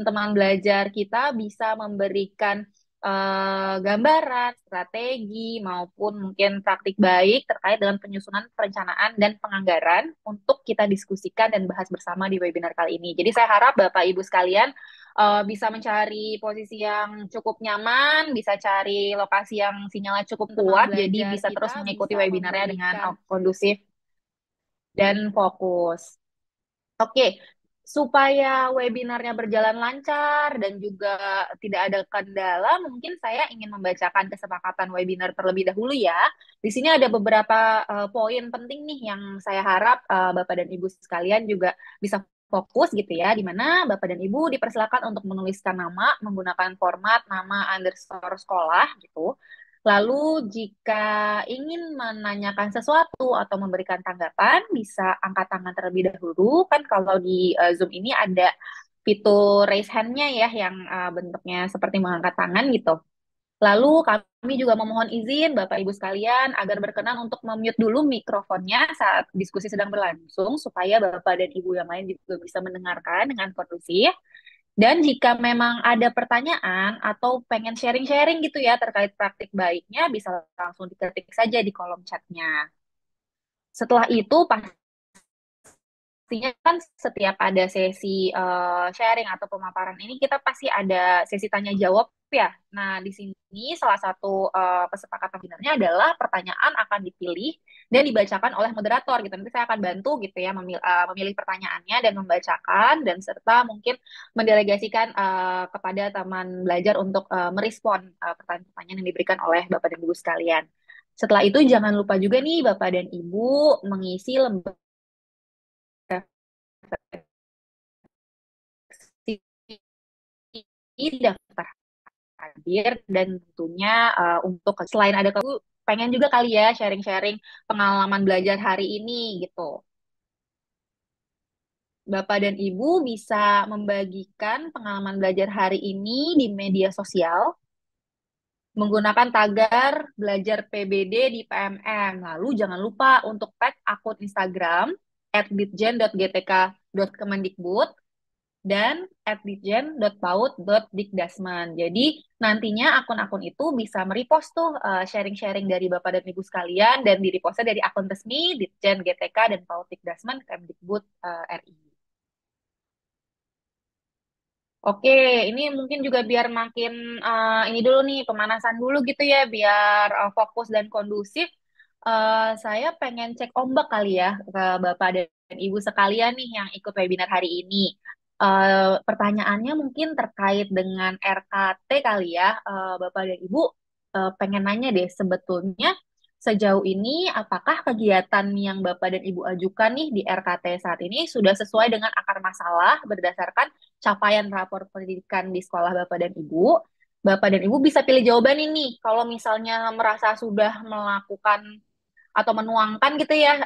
teman belajar kita bisa memberikan gambaran, strategi, maupun mungkin praktik baik terkait dengan penyusunan perencanaan dan penganggaran untuk kita diskusikan dan bahas bersama di webinar kali ini. Jadi saya harap Bapak Ibu sekalian bisa mencari posisi yang cukup nyaman, bisa cari lokasi yang sinyalnya cukup teman kuat, jadi belajar bisa terus kita mengikuti bisa webinarnya dengan memberikan kondusif dan fokus. Oke, supaya webinarnya berjalan lancar dan juga tidak ada kendala, mungkin saya ingin membacakan kesepakatan webinar terlebih dahulu ya. Di sini ada beberapa poin penting nih yang saya harap Bapak dan Ibu sekalian juga bisa fokus gitu ya, di mana Bapak dan Ibu dipersilakan untuk menuliskan nama menggunakan format nama underscore sekolah gitu. Lalu jika ingin menanyakan sesuatu atau memberikan tanggapan, bisa angkat tangan terlebih dahulu. Kan kalau di Zoom ini ada fitur raise hand-nya ya, yang bentuknya seperti mengangkat tangan gitu. Lalu kami juga memohon izin Bapak Ibu sekalian agar berkenan untuk memute dulu mikrofonnya saat diskusi sedang berlangsung, supaya Bapak dan Ibu yang lain juga bisa mendengarkan dengan kondusif. Dan jika memang ada pertanyaan atau pengen sharing-sharing gitu ya terkait praktik baiknya, bisa langsung diketik saja di kolom chatnya. Setelah itu, pastinya kan setiap ada sesi sharing atau pemaparan ini, kita pasti ada sesi tanya jawab ya. Nah, di sini salah satu kesepakatan sebenarnya adalah pertanyaan akan dipilih dan dibacakan oleh moderator gitu. Nanti saya akan bantu gitu ya memilih pertanyaannya dan membacakan, dan serta mungkin mendelegasikan kepada teman belajar untuk merespon pertanyaan-pertanyaan yang diberikan oleh Bapak dan Ibu sekalian. Setelah itu jangan lupa juga nih Bapak dan Ibu mengisi lembar daftar hadir, dan tentunya untuk selain ada pengen juga kali ya sharing-sharing pengalaman belajar hari ini gitu. Bapak dan Ibu bisa membagikan pengalaman belajar hari ini di media sosial menggunakan tagar belajar PBD di PMM. Lalu jangan lupa untuk tag akun Instagram @ditjen.gtk.kemendikbud dan @ditjen.paud.dikdasmen. Jadi nantinya akun-akun itu bisa merepost tuh sharing-sharing dari Bapak dan Ibu sekalian, dan di-repostnya dari akun resmi Ditjen GTK dan Paud Dikdasmen Kemdikbud RI. Oke, ini mungkin juga biar makin ini dulu nih, pemanasan dulu gitu ya, biar fokus dan kondusif. Saya pengen cek ombak kali ya ke Bapak dan Ibu sekalian nih yang ikut webinar hari ini. Pertanyaannya mungkin terkait dengan RKT kali ya. Bapak dan Ibu pengen nanya deh, sebetulnya sejauh ini apakah kegiatan yang Bapak dan Ibu ajukan nih di RKT saat ini sudah sesuai dengan akar masalah berdasarkan capaian rapor pendidikan di sekolah Bapak dan Ibu? Bapak dan Ibu bisa pilih jawaban ini. Kalau misalnya merasa sudah melakukan atau menuangkan gitu ya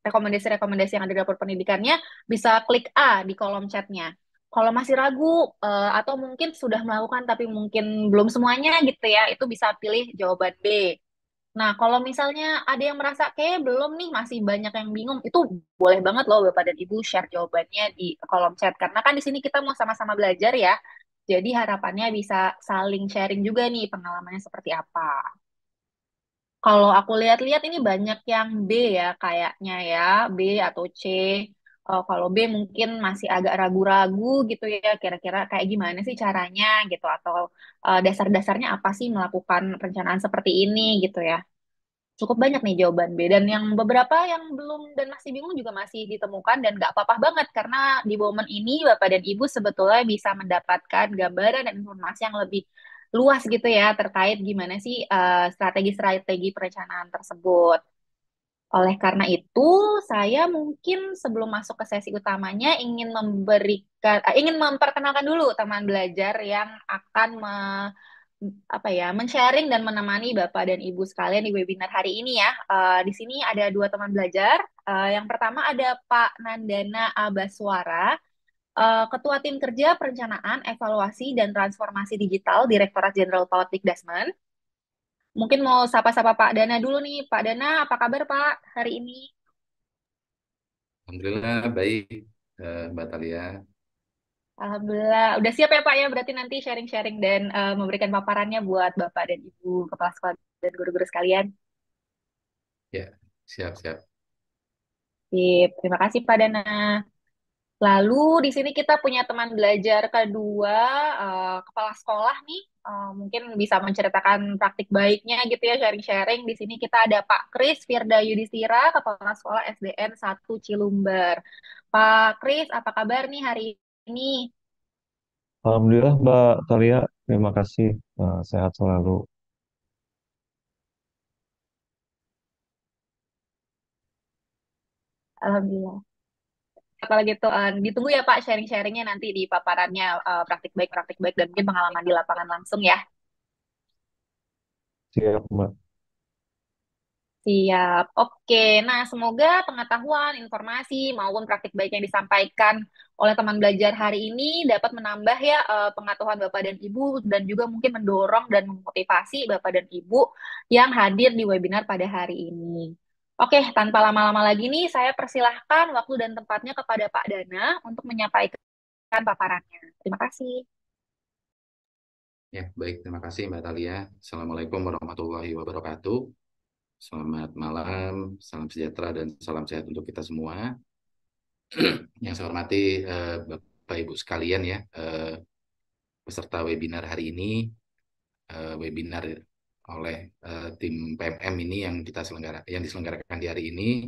rekomendasi-rekomendasi yang ada di rapor pendidikannya, bisa klik A di kolom chatnya. Kalau masih ragu atau mungkin sudah melakukan tapi mungkin belum semuanya gitu ya, itu bisa pilih jawaban B. Nah, kalau misalnya ada yang merasa kayak belum nih, masih banyak yang bingung, itu boleh banget loh Bapak dan Ibu share jawabannya di kolom chat. Karena kan di sini kita mau sama-sama belajar ya. Jadi harapannya bisa saling sharing juga nih pengalamannya seperti apa. Kalau aku lihat-lihat ini banyak yang B ya kayaknya ya, B atau C. Kalau B mungkin masih agak ragu-ragu gitu ya, kira-kira kayak gimana sih caranya gitu, atau dasar-dasarnya apa sih melakukan perencanaan seperti ini gitu ya. Cukup banyak nih jawaban B, dan yang beberapa yang belum dan masih bingung juga masih ditemukan, dan nggak apa-apa banget karena di momen ini Bapak dan Ibu sebetulnya bisa mendapatkan gambaran dan informasi yang lebih luas gitu ya terkait gimana sih strategi-strategi perencanaan tersebut. Oleh karena itu, saya mungkin sebelum masuk ke sesi utamanya ingin memperkenalkan dulu teman belajar yang akan apa ya, men-sharing dan menemani Bapak dan Ibu sekalian di webinar hari ini ya. Di sini ada dua teman belajar. Yang pertama ada Pak Nandana Abaswara, Ketua Tim Kerja Perencanaan, Evaluasi dan Transformasi Digital Direktorat Jenderal Politik Dasmen. Mungkin mau sapa-sapa Pak Dana dulu nih. Pak Dana, apa kabar Pak hari ini? Alhamdulillah baik, Mbak Talia. Alhamdulillah. Udah siap ya Pak ya, berarti nanti sharing-sharing dan memberikan paparannya buat Bapak dan Ibu Kepala Sekolah dan guru-guru sekalian. Ya, siap-siap. Sip. Terima kasih Pak Dana. Lalu di sini kita punya teman belajar kedua, kepala sekolah nih. Mungkin bisa menceritakan praktik baiknya gitu ya, sharing-sharing. Di sini kita ada Pak Kris Firda Yudhistira, Kepala Sekolah SDN 1 Cilumbar. Pak Kris, apa kabar nih hari ini? Alhamdulillah Mbak Talia, terima kasih. Sehat selalu. Alhamdulillah. Kalau gitu, ditunggu ya Pak sharing-sharingnya nanti di paparannya, praktik baik dan mungkin pengalaman di lapangan langsung ya. Siap Mbak. Siap. Oke, nah semoga pengetahuan, informasi maupun praktik baik yang disampaikan oleh teman belajar hari ini dapat menambah ya pengetahuan Bapak dan Ibu dan juga mungkin mendorong dan memotivasi Bapak dan Ibu yang hadir di webinar pada hari ini. Oke, tanpa lama-lama lagi nih, saya persilahkan waktu dan tempatnya kepada Pak Dana untuk menyampaikan paparannya. Terima kasih. Ya, baik. Terima kasih Mbak Talia. Assalamualaikum warahmatullahi wabarakatuh. Selamat malam, salam sejahtera dan salam sehat untuk kita semua. Yang saya hormati Bapak Ibu sekalian ya, peserta webinar hari ini, webinar oleh tim PMM ini yang diselenggarakan di hari ini.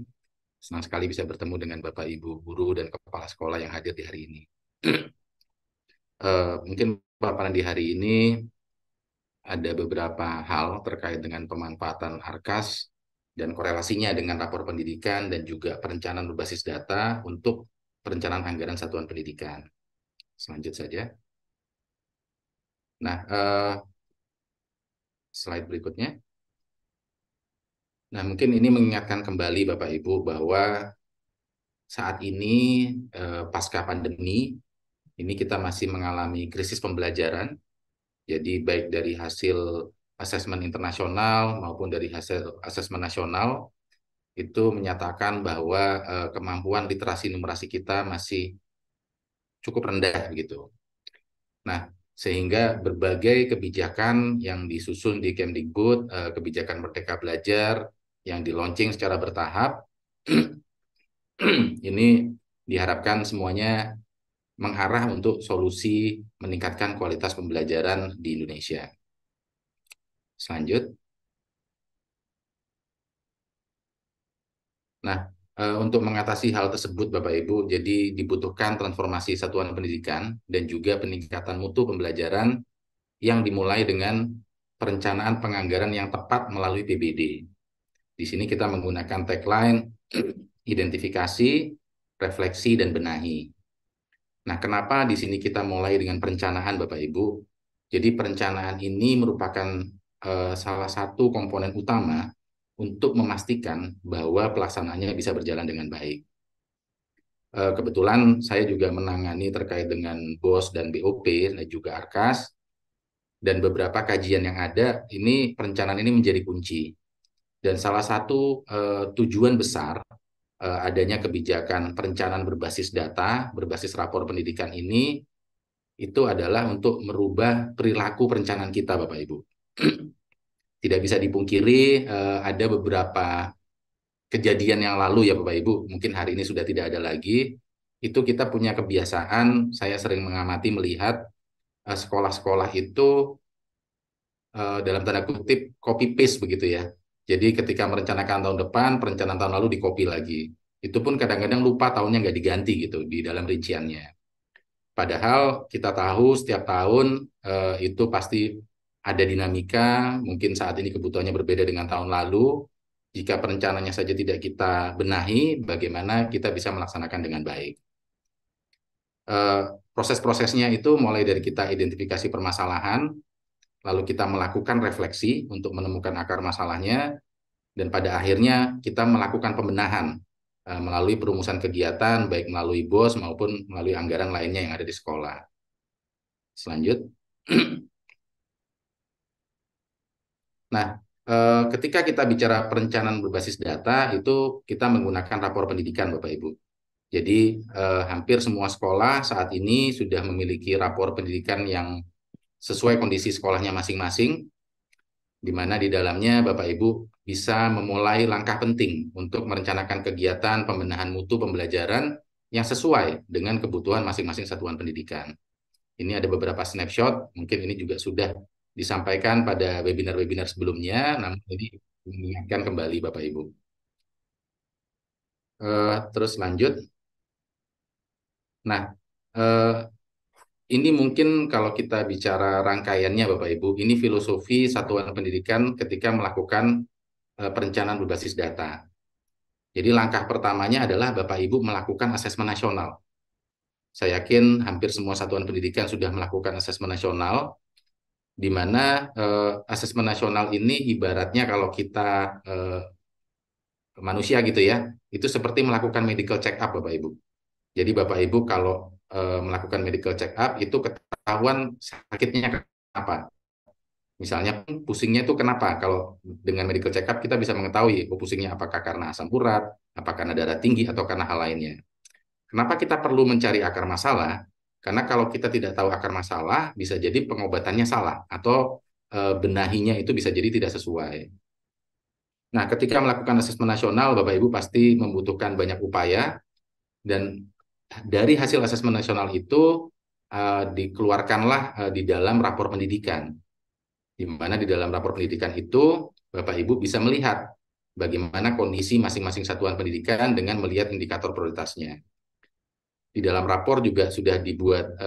Senang sekali bisa bertemu dengan Bapak Ibu guru dan kepala sekolah yang hadir di hari ini. Mungkin paparan di hari ini ada beberapa hal terkait dengan pemanfaatan ARKAS dan korelasinya dengan rapor pendidikan dan juga perencanaan berbasis data untuk perencanaan anggaran satuan pendidikan. Selanjut saja. Nah, slide berikutnya. Nah, mungkin ini mengingatkan kembali Bapak Ibu bahwa saat ini pasca pandemi, ini kita masih mengalami krisis pembelajaran. Jadi baik dari hasil asesmen internasional maupun dari hasil asesmen nasional, itu menyatakan bahwa kemampuan literasi numerasi kita masih cukup rendah begitu. Nah, sehingga berbagai kebijakan yang disusun di Kemdikbud, kebijakan Merdeka Belajar yang di launching secara bertahap, ini diharapkan semuanya mengarah untuk solusi meningkatkan kualitas pembelajaran di Indonesia. Selanjut. Nah, untuk mengatasi hal tersebut, Bapak Ibu, jadi dibutuhkan transformasi satuan pendidikan dan juga peningkatan mutu pembelajaran yang dimulai dengan perencanaan penganggaran yang tepat melalui PBD. Di sini kita menggunakan tagline identifikasi, refleksi, dan benahi. Nah, kenapa di sini kita mulai dengan perencanaan, Bapak Ibu? Jadi perencanaan ini merupakan salah satu komponen utama untuk memastikan bahwa pelaksanaannya bisa berjalan dengan baik. Kebetulan saya juga menangani terkait dengan BOS dan BOP dan juga ARKAS, dan beberapa kajian yang ada, ini perencanaan ini menjadi kunci. Dan salah satu tujuan besar adanya kebijakan perencanaan berbasis data, berbasis rapor pendidikan ini, itu adalah untuk merubah perilaku perencanaan kita, Bapak Ibu. Tidak bisa dipungkiri ada beberapa kejadian yang lalu ya Bapak Ibu, mungkin hari ini sudah tidak ada lagi, itu kita punya kebiasaan, saya sering mengamati melihat sekolah-sekolah itu dalam tanda kutip copy paste begitu ya. Jadi ketika merencanakan tahun depan, perencanaan tahun lalu di copy lagi. Itu pun kadang-kadang lupa tahunnya nggak diganti gitu di dalam rinciannya. Padahal kita tahu setiap tahun itu pasti ada dinamika, mungkin saat ini kebutuhannya berbeda dengan tahun lalu. Jika perencanaannya saja tidak kita benahi, bagaimana kita bisa melaksanakan dengan baik. Proses-prosesnya itu mulai dari kita identifikasi permasalahan, lalu kita melakukan refleksi untuk menemukan akar masalahnya, dan pada akhirnya kita melakukan pembenahan melalui perumusan kegiatan, baik melalui BOS maupun melalui anggaran lainnya yang ada di sekolah. Selanjut. Nah, ketika kita bicara perencanaan berbasis data, itu kita menggunakan rapor pendidikan, Bapak Ibu. Jadi hampir semua sekolah saat ini sudah memiliki rapor pendidikan yang sesuai kondisi sekolahnya masing-masing, di mana di dalamnya Bapak Ibu bisa memulai langkah penting untuk merencanakan kegiatan pembenahan mutu pembelajaran yang sesuai dengan kebutuhan masing-masing satuan pendidikan. Ini ada beberapa snapshot, mungkin ini juga sudah disampaikan pada webinar-webinar sebelumnya, namun ini mengingatkan kembali Bapak Ibu. Terus lanjut. Nah, ini mungkin kalau kita bicara rangkaiannya Bapak Ibu, ini filosofi satuan pendidikan ketika melakukan perencanaan berbasis data. Jadi langkah pertamanya adalah Bapak Ibu melakukan asesmen nasional. Saya yakin hampir semua satuan pendidikan sudah melakukan asesmen nasional, di mana asesmen nasional ini ibaratnya kalau kita manusia gitu ya, itu seperti melakukan medical check up Bapak Ibu. Jadi Bapak Ibu kalau melakukan medical check up itu ketahuan sakitnya kenapa. Misalnya pusingnya itu kenapa? Kalau dengan medical check up kita bisa mengetahui pusingnya apakah karena asam urat, apakah karena darah tinggi atau karena hal lainnya. Kenapa kita perlu mencari akar masalah? Karena kalau kita tidak tahu akar masalah, bisa jadi pengobatannya salah atau benahinya itu bisa jadi tidak sesuai. Nah, ketika melakukan asesmen nasional, Bapak Ibu pasti membutuhkan banyak upaya, dan dari hasil asesmen nasional itu dikeluarkanlah di dalam rapor pendidikan, di mana di dalam rapor pendidikan itu Bapak Ibu bisa melihat bagaimana kondisi masing-masing satuan pendidikan dengan melihat indikator prioritasnya. Di dalam rapor juga sudah dibuat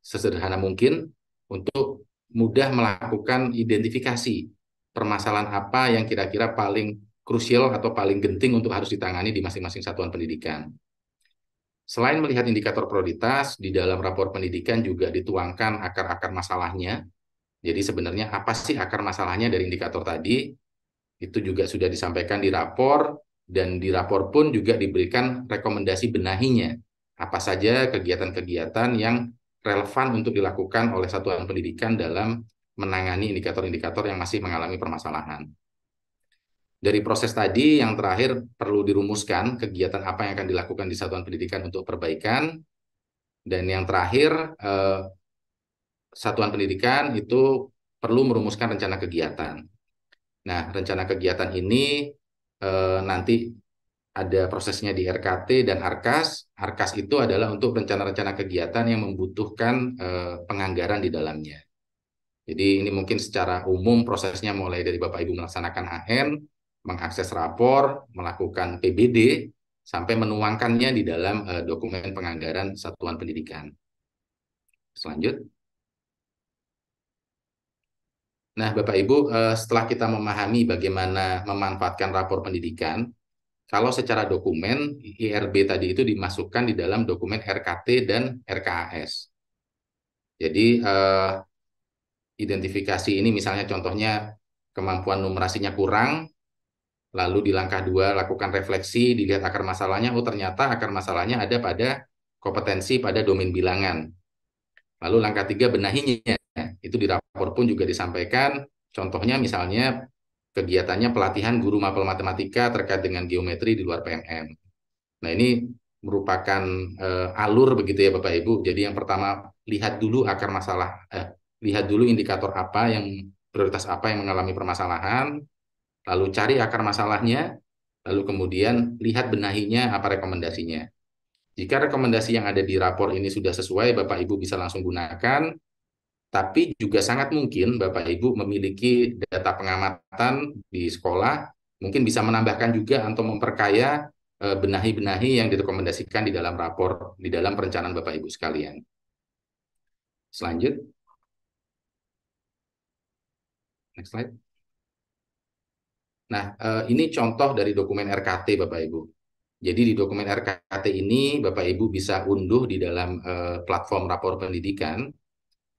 sesederhana mungkin untuk mudah melakukan identifikasi permasalahan apa yang kira-kira paling krusial atau paling genting untuk harus ditangani di masing-masing satuan pendidikan. Selain melihat indikator prioritas, di dalam rapor pendidikan juga dituangkan akar-akar masalahnya. Jadi sebenarnya apa sih akar masalahnya dari indikator tadi? Itu juga sudah disampaikan di rapor, dan di rapor pun juga diberikan rekomendasi benahinya. Apa saja kegiatan-kegiatan yang relevan untuk dilakukan oleh satuan pendidikan dalam menangani indikator-indikator yang masih mengalami permasalahan. Dari proses tadi, yang terakhir perlu dirumuskan kegiatan apa yang akan dilakukan di satuan pendidikan untuk perbaikan. Dan yang terakhir, satuan pendidikan itu perlu merumuskan rencana kegiatan. Nah, rencana kegiatan ini nanti ada prosesnya di RKT dan ARKAS. ARKAS itu adalah untuk rencana-rencana kegiatan yang membutuhkan penganggaran di dalamnya. Jadi ini mungkin secara umum prosesnya mulai dari Bapak Ibu melaksanakan AN, mengakses rapor, melakukan PBD, sampai menuangkannya di dalam dokumen penganggaran satuan pendidikan. Selanjut. Nah, Bapak Ibu, setelah kita memahami bagaimana memanfaatkan rapor pendidikan, kalau secara dokumen, IRB tadi itu dimasukkan di dalam dokumen RKT dan RKAS. Jadi, identifikasi ini misalnya contohnya kemampuan numerasinya kurang, lalu di langkah 2 lakukan refleksi, dilihat akar masalahnya, oh ternyata akar masalahnya ada pada kompetensi pada domain bilangan. Lalu langkah 3 benahinya, itu di rapor pun juga disampaikan, contohnya misalnya kegiatannya pelatihan guru mapel matematika terkait dengan geometri di luar PMM. Nah ini merupakan alur begitu ya Bapak Ibu. Jadi yang pertama lihat dulu akar masalah, lihat dulu indikator apa yang prioritas apa yang mengalami permasalahan, lalu cari akar masalahnya, lalu kemudian lihat benahinya apa rekomendasinya. Jika rekomendasi yang ada di rapor ini sudah sesuai, Bapak Ibu bisa langsung gunakan, tapi juga sangat mungkin Bapak Ibu memiliki data pengamatan di sekolah, mungkin bisa menambahkan juga atau memperkaya benahi-benahi yang direkomendasikan di dalam rapor, di dalam perencanaan Bapak Ibu sekalian. Selanjut. Next slide. Nah, ini contoh dari dokumen RKT Bapak Ibu. Jadi di dokumen RKT ini Bapak Ibu bisa unduh di dalam platform rapor pendidikan,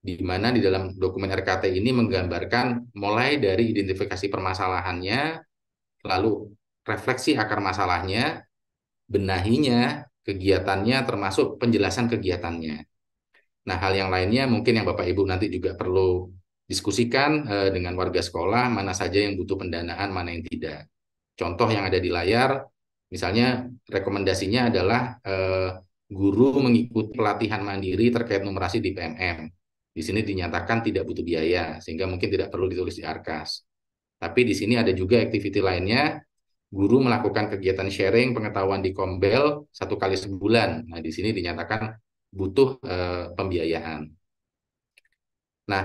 di mana di dalam dokumen RKT ini menggambarkan mulai dari identifikasi permasalahannya, lalu refleksi akar masalahnya, benahinya, kegiatannya, termasuk penjelasan kegiatannya. Nah, hal yang lainnya mungkin yang Bapak Ibu nanti juga perlu diskusikan dengan warga sekolah, mana saja yang butuh pendanaan, mana yang tidak. Contoh yang ada di layar, Misalnya rekomendasinya adalah guru mengikuti pelatihan mandiri terkait numerasi di PMM. Di sini dinyatakan tidak butuh biaya, sehingga mungkin tidak perlu ditulis di Arkas. Tapi di sini ada juga activity lainnya, guru melakukan kegiatan sharing pengetahuan di Kombel 1 kali sebulan. Nah, di sini dinyatakan butuh pembiayaan. Nah,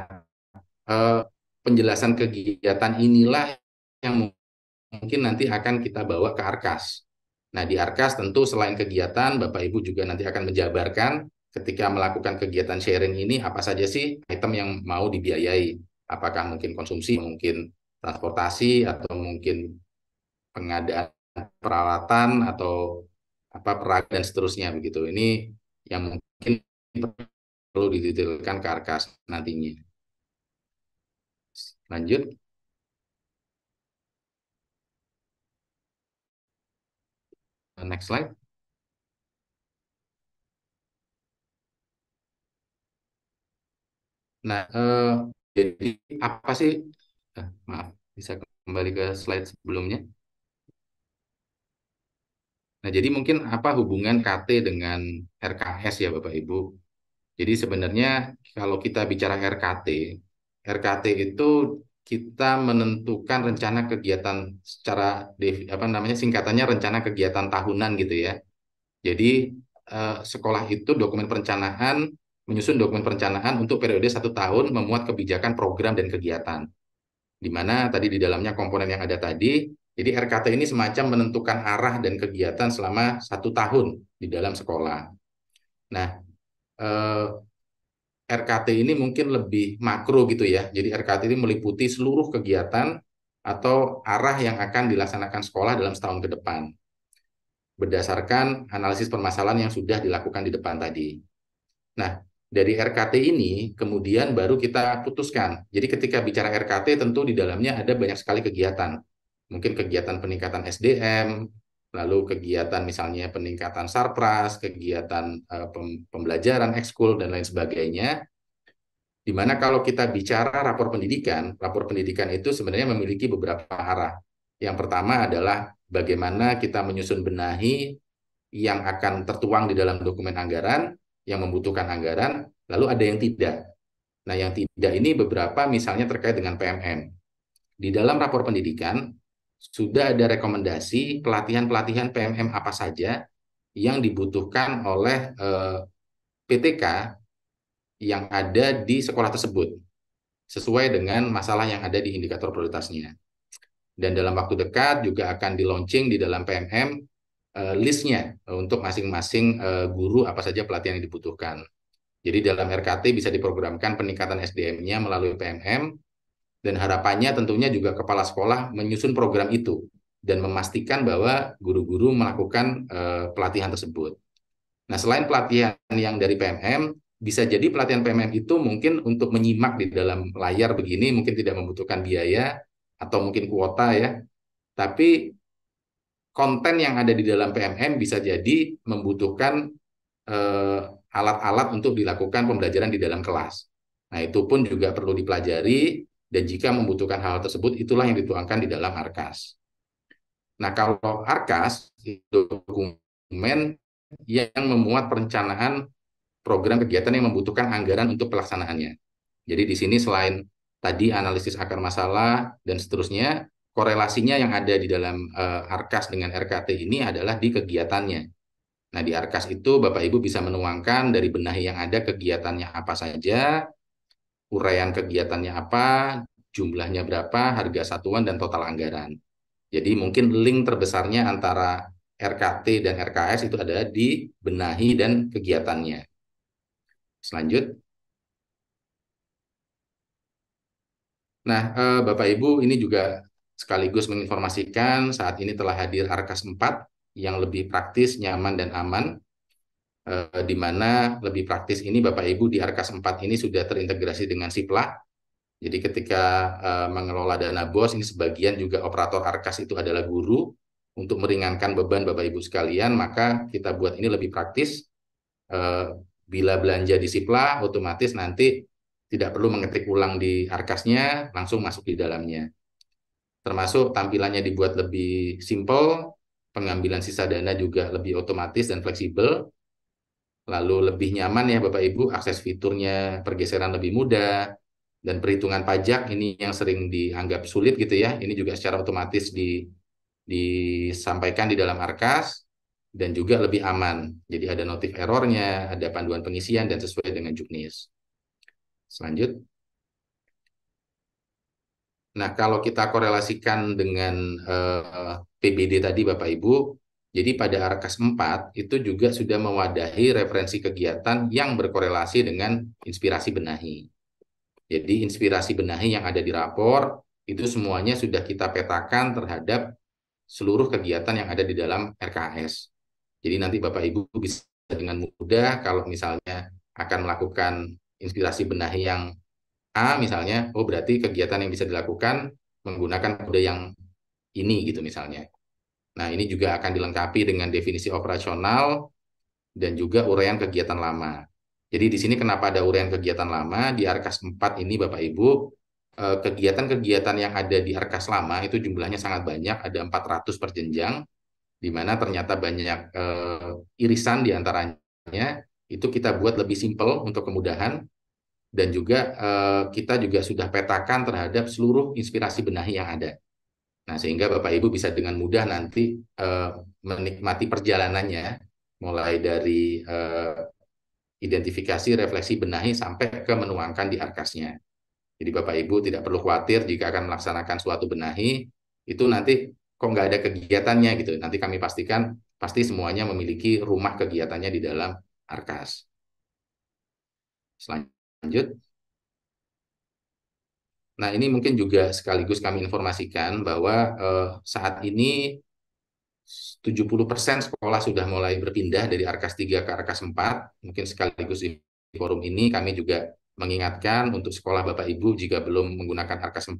eh, penjelasan kegiatan inilah yang mungkin nanti akan kita bawa ke Arkas. Nah, di Arkas tentu selain kegiatan, Bapak Ibu juga nanti akan menjabarkan ketika melakukan kegiatan sharing ini apa saja sih item yang mau dibiayai. Apakah mungkin konsumsi, mungkin transportasi, atau mungkin pengadaan peralatan, atau apa peragam dan seterusnya begitu. Ini yang mungkin perlu didetailkan ke Arkas nantinya. Lanjut. Next slide. Nah, jadi apa sih? Maaf, bisa kembali ke slide sebelumnya. Nah, jadi mungkin apa hubungan KT dengan RKS ya Bapak Ibu? Jadi sebenarnya kalau kita bicara RKT itu kita menentukan rencana kegiatan secara apa namanya singkatannya rencana kegiatan tahunan gitu ya. Jadi sekolah itu menyusun dokumen perencanaan untuk periode 1 tahun memuat kebijakan program dan kegiatan. Di mana tadi di dalamnya komponen yang ada tadi, jadi RKT ini semacam menentukan arah dan kegiatan selama 1 tahun di dalam sekolah. Nah, RKT ini mungkin lebih makro gitu ya. Jadi RKT ini meliputi seluruh kegiatan atau arah yang akan dilaksanakan sekolah dalam setahun ke depan berdasarkan analisis permasalahan yang sudah dilakukan di depan tadi. Nah, dari RKT ini kemudian baru kita putuskan. Jadi ketika bicara RKT tentu di dalamnya ada banyak sekali kegiatan. Mungkin kegiatan peningkatan SDM, lalu kegiatan misalnya peningkatan sarpras, kegiatan pembelajaran ekskul dan lain sebagainya. Di mana kalau kita bicara rapor pendidikan itu sebenarnya memiliki beberapa arah. Yang pertama adalah bagaimana kita menyusun benahi yang akan tertuang di dalam dokumen anggaran, yang membutuhkan anggaran, lalu ada yang tidak. Nah, yang tidak ini beberapa misalnya terkait dengan PMM. Di dalam rapor pendidikan, sudah ada rekomendasi pelatihan-pelatihan PMM apa saja yang dibutuhkan oleh PTK yang ada di sekolah tersebut, sesuai dengan masalah yang ada di indikator prioritasnya. Dan dalam waktu dekat juga akan di-launching di dalam PMM listnya untuk masing-masing guru apa saja pelatihan yang dibutuhkan. Jadi dalam RKT bisa diprogramkan peningkatan SDM-nya melalui PMM, dan harapannya tentunya juga kepala sekolah menyusun program itu dan memastikan bahwa guru-guru melakukan pelatihan tersebut. Nah, selain pelatihan yang dari PMM, bisa jadi pelatihan PMM itu mungkin untuk menyimak di dalam layar begini mungkin tidak membutuhkan biaya atau mungkin kuota ya, tapi konten yang ada di dalam PMM bisa jadi membutuhkan alat-alat untuk dilakukan pembelajaran di dalam kelas. Nah, itu pun juga perlu dipelajari, dan jika membutuhkan hal tersebut, itulah yang dituangkan di dalam Arkas. Nah, kalau Arkas itu dokumen yang memuat perencanaan program kegiatan yang membutuhkan anggaran untuk pelaksanaannya. Jadi di sini selain tadi analisis akar masalah dan seterusnya, korelasinya yang ada di dalam Arkas dengan RKT ini adalah di kegiatannya. Nah, di Arkas itu Bapak Ibu bisa menuangkan dari benahi yang ada kegiatannya apa saja, uraian kegiatannya apa, jumlahnya berapa, harga satuan, dan total anggaran. Jadi mungkin link terbesarnya antara RKT dan RKS itu ada di benahi dan kegiatannya. Selanjut. Nah, Bapak Ibu ini juga sekaligus menginformasikan saat ini telah hadir Arkas 4 yang lebih praktis, nyaman, dan aman. Di mana lebih praktis ini Bapak Ibu di Arkas 4 ini sudah terintegrasi dengan Siplah. Jadi ketika mengelola dana BOS ini sebagian juga operator Arkas itu adalah guru. Untuk meringankan beban Bapak Ibu sekalian, maka kita buat ini lebih praktis. Bila belanja di Siplah, otomatis nanti tidak perlu mengetik ulang di Arkasnya, langsung masuk di dalamnya. Termasuk tampilannya dibuat lebih simple, pengambilan sisa dana juga lebih otomatis dan fleksibel, lalu lebih nyaman ya Bapak Ibu, akses fiturnya pergeseran lebih mudah, dan perhitungan pajak ini yang sering dianggap sulit gitu ya, ini juga secara otomatis disampaikan di dalam Arkas, dan juga lebih aman. Jadi ada notif errornya, ada panduan pengisian, dan sesuai dengan juknis. Selanjut. Nah, kalau kita korelasikan dengan PBD tadi Bapak Ibu, jadi pada Arkas 4 itu juga sudah mewadahi referensi kegiatan yang berkorelasi dengan inspirasi benahi. Jadi inspirasi benahi yang ada di rapor itu semuanya sudah kita petakan terhadap seluruh kegiatan yang ada di dalam RKS. Jadi nanti Bapak Ibu bisa dengan mudah kalau misalnya akan melakukan inspirasi benahi yang A misalnya, oh berarti kegiatan yang bisa dilakukan menggunakan kode yang ini gitu misalnya. Nah, ini juga akan dilengkapi dengan definisi operasional dan juga uraian kegiatan lama. Jadi di sini kenapa ada uraian kegiatan lama di Arkas 4 ini Bapak Ibu, kegiatan-kegiatan yang ada di Arkas lama itu jumlahnya sangat banyak, ada 400 per jenjang, di mana ternyata banyak irisan di antaranya, itu kita buat lebih simpel untuk kemudahan, dan juga kita juga sudah petakan terhadap seluruh inspirasi benahi yang ada. Nah, sehingga Bapak Ibu bisa dengan mudah nanti menikmati perjalanannya, mulai dari identifikasi, refleksi benahi, sampai ke menuangkan di Arkasnya. Jadi Bapak Ibu tidak perlu khawatir jika akan melaksanakan suatu benahi, itu nanti kok nggak ada kegiatannya gitu. Nanti kami pastikan, pasti semuanya memiliki rumah kegiatannya di dalam Arkas. Selanjut. Nah, ini mungkin juga sekaligus kami informasikan bahwa saat ini 70% sekolah sudah mulai berpindah dari Arkas 3 ke Arkas 4. Mungkin sekaligus di forum ini kami juga mengingatkan untuk sekolah Bapak Ibu jika belum menggunakan Arkas 4,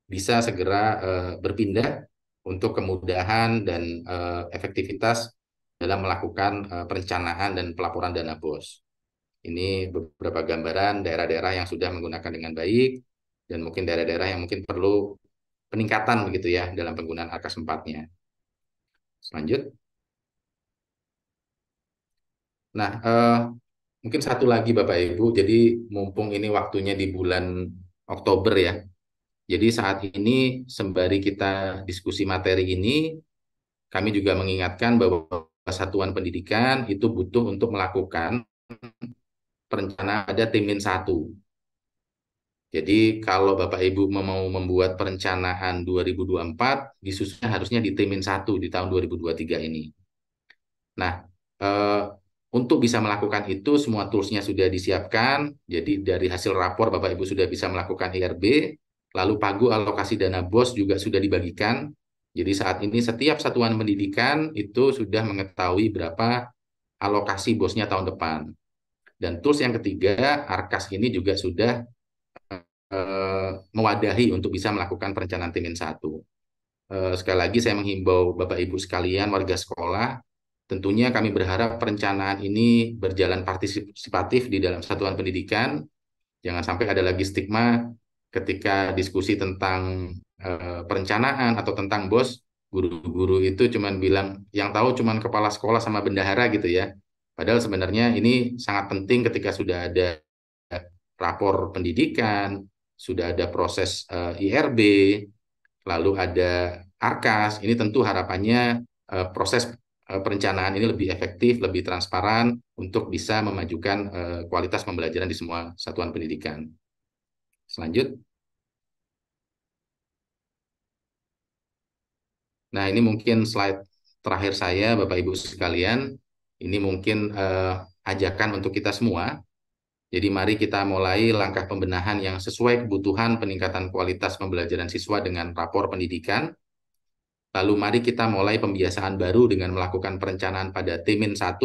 bisa segera berpindah untuk kemudahan dan efektivitas dalam melakukan perencanaan dan pelaporan dana BOS. Ini beberapa gambaran daerah-daerah yang sudah menggunakan dengan baik, dan mungkin daerah-daerah yang mungkin perlu peningkatan begitu ya dalam penggunaan Arkas 4-nya. Lanjut. Nah, mungkin satu lagi Bapak Ibu, jadi mumpung ini waktunya di bulan Oktober ya, jadi saat ini sembari kita diskusi materi ini, kami juga mengingatkan bahwa satuan pendidikan itu butuh untuk melakukan perencanaan pada Timin 1. Jadi kalau Bapak Ibu mau membuat perencanaan 2024, disusunnya harusnya di Timin 1 di tahun 2023 ini. Nah, untuk bisa melakukan itu, semua toolsnya sudah disiapkan. Jadi dari hasil rapor Bapak Ibu sudah bisa melakukan IRB, lalu pagu alokasi dana BOS juga sudah dibagikan. Jadi saat ini setiap satuan pendidikan itu sudah mengetahui berapa alokasi BOS-nya tahun depan. Dan tools yang ketiga, Arkas ini juga sudah mewadahi untuk bisa melakukan perencanaan Timin 1. Sekali lagi saya menghimbau Bapak Ibu sekalian warga sekolah, tentunya kami berharap perencanaan ini berjalan partisipatif di dalam satuan pendidikan. Jangan sampai ada lagi stigma ketika diskusi tentang perencanaan atau tentang BOS, guru-guru itu cuma bilang yang tahu cuma kepala sekolah sama bendahara gitu ya. Padahal sebenarnya ini sangat penting ketika sudah ada rapor pendidikan, sudah ada proses IRB, lalu ada Arkas. Ini tentu harapannya proses perencanaan ini lebih efektif, lebih transparan untuk bisa memajukan kualitas pembelajaran di semua satuan pendidikan. Selanjut. Nah, ini mungkin slide terakhir saya, Bapak Ibu sekalian. Ini mungkin ajakan untuk kita semua. Jadi mari kita mulai langkah pembenahan yang sesuai kebutuhan peningkatan kualitas pembelajaran siswa dengan rapor pendidikan. Lalu mari kita mulai pembiasaan baru dengan melakukan perencanaan pada Timin 1.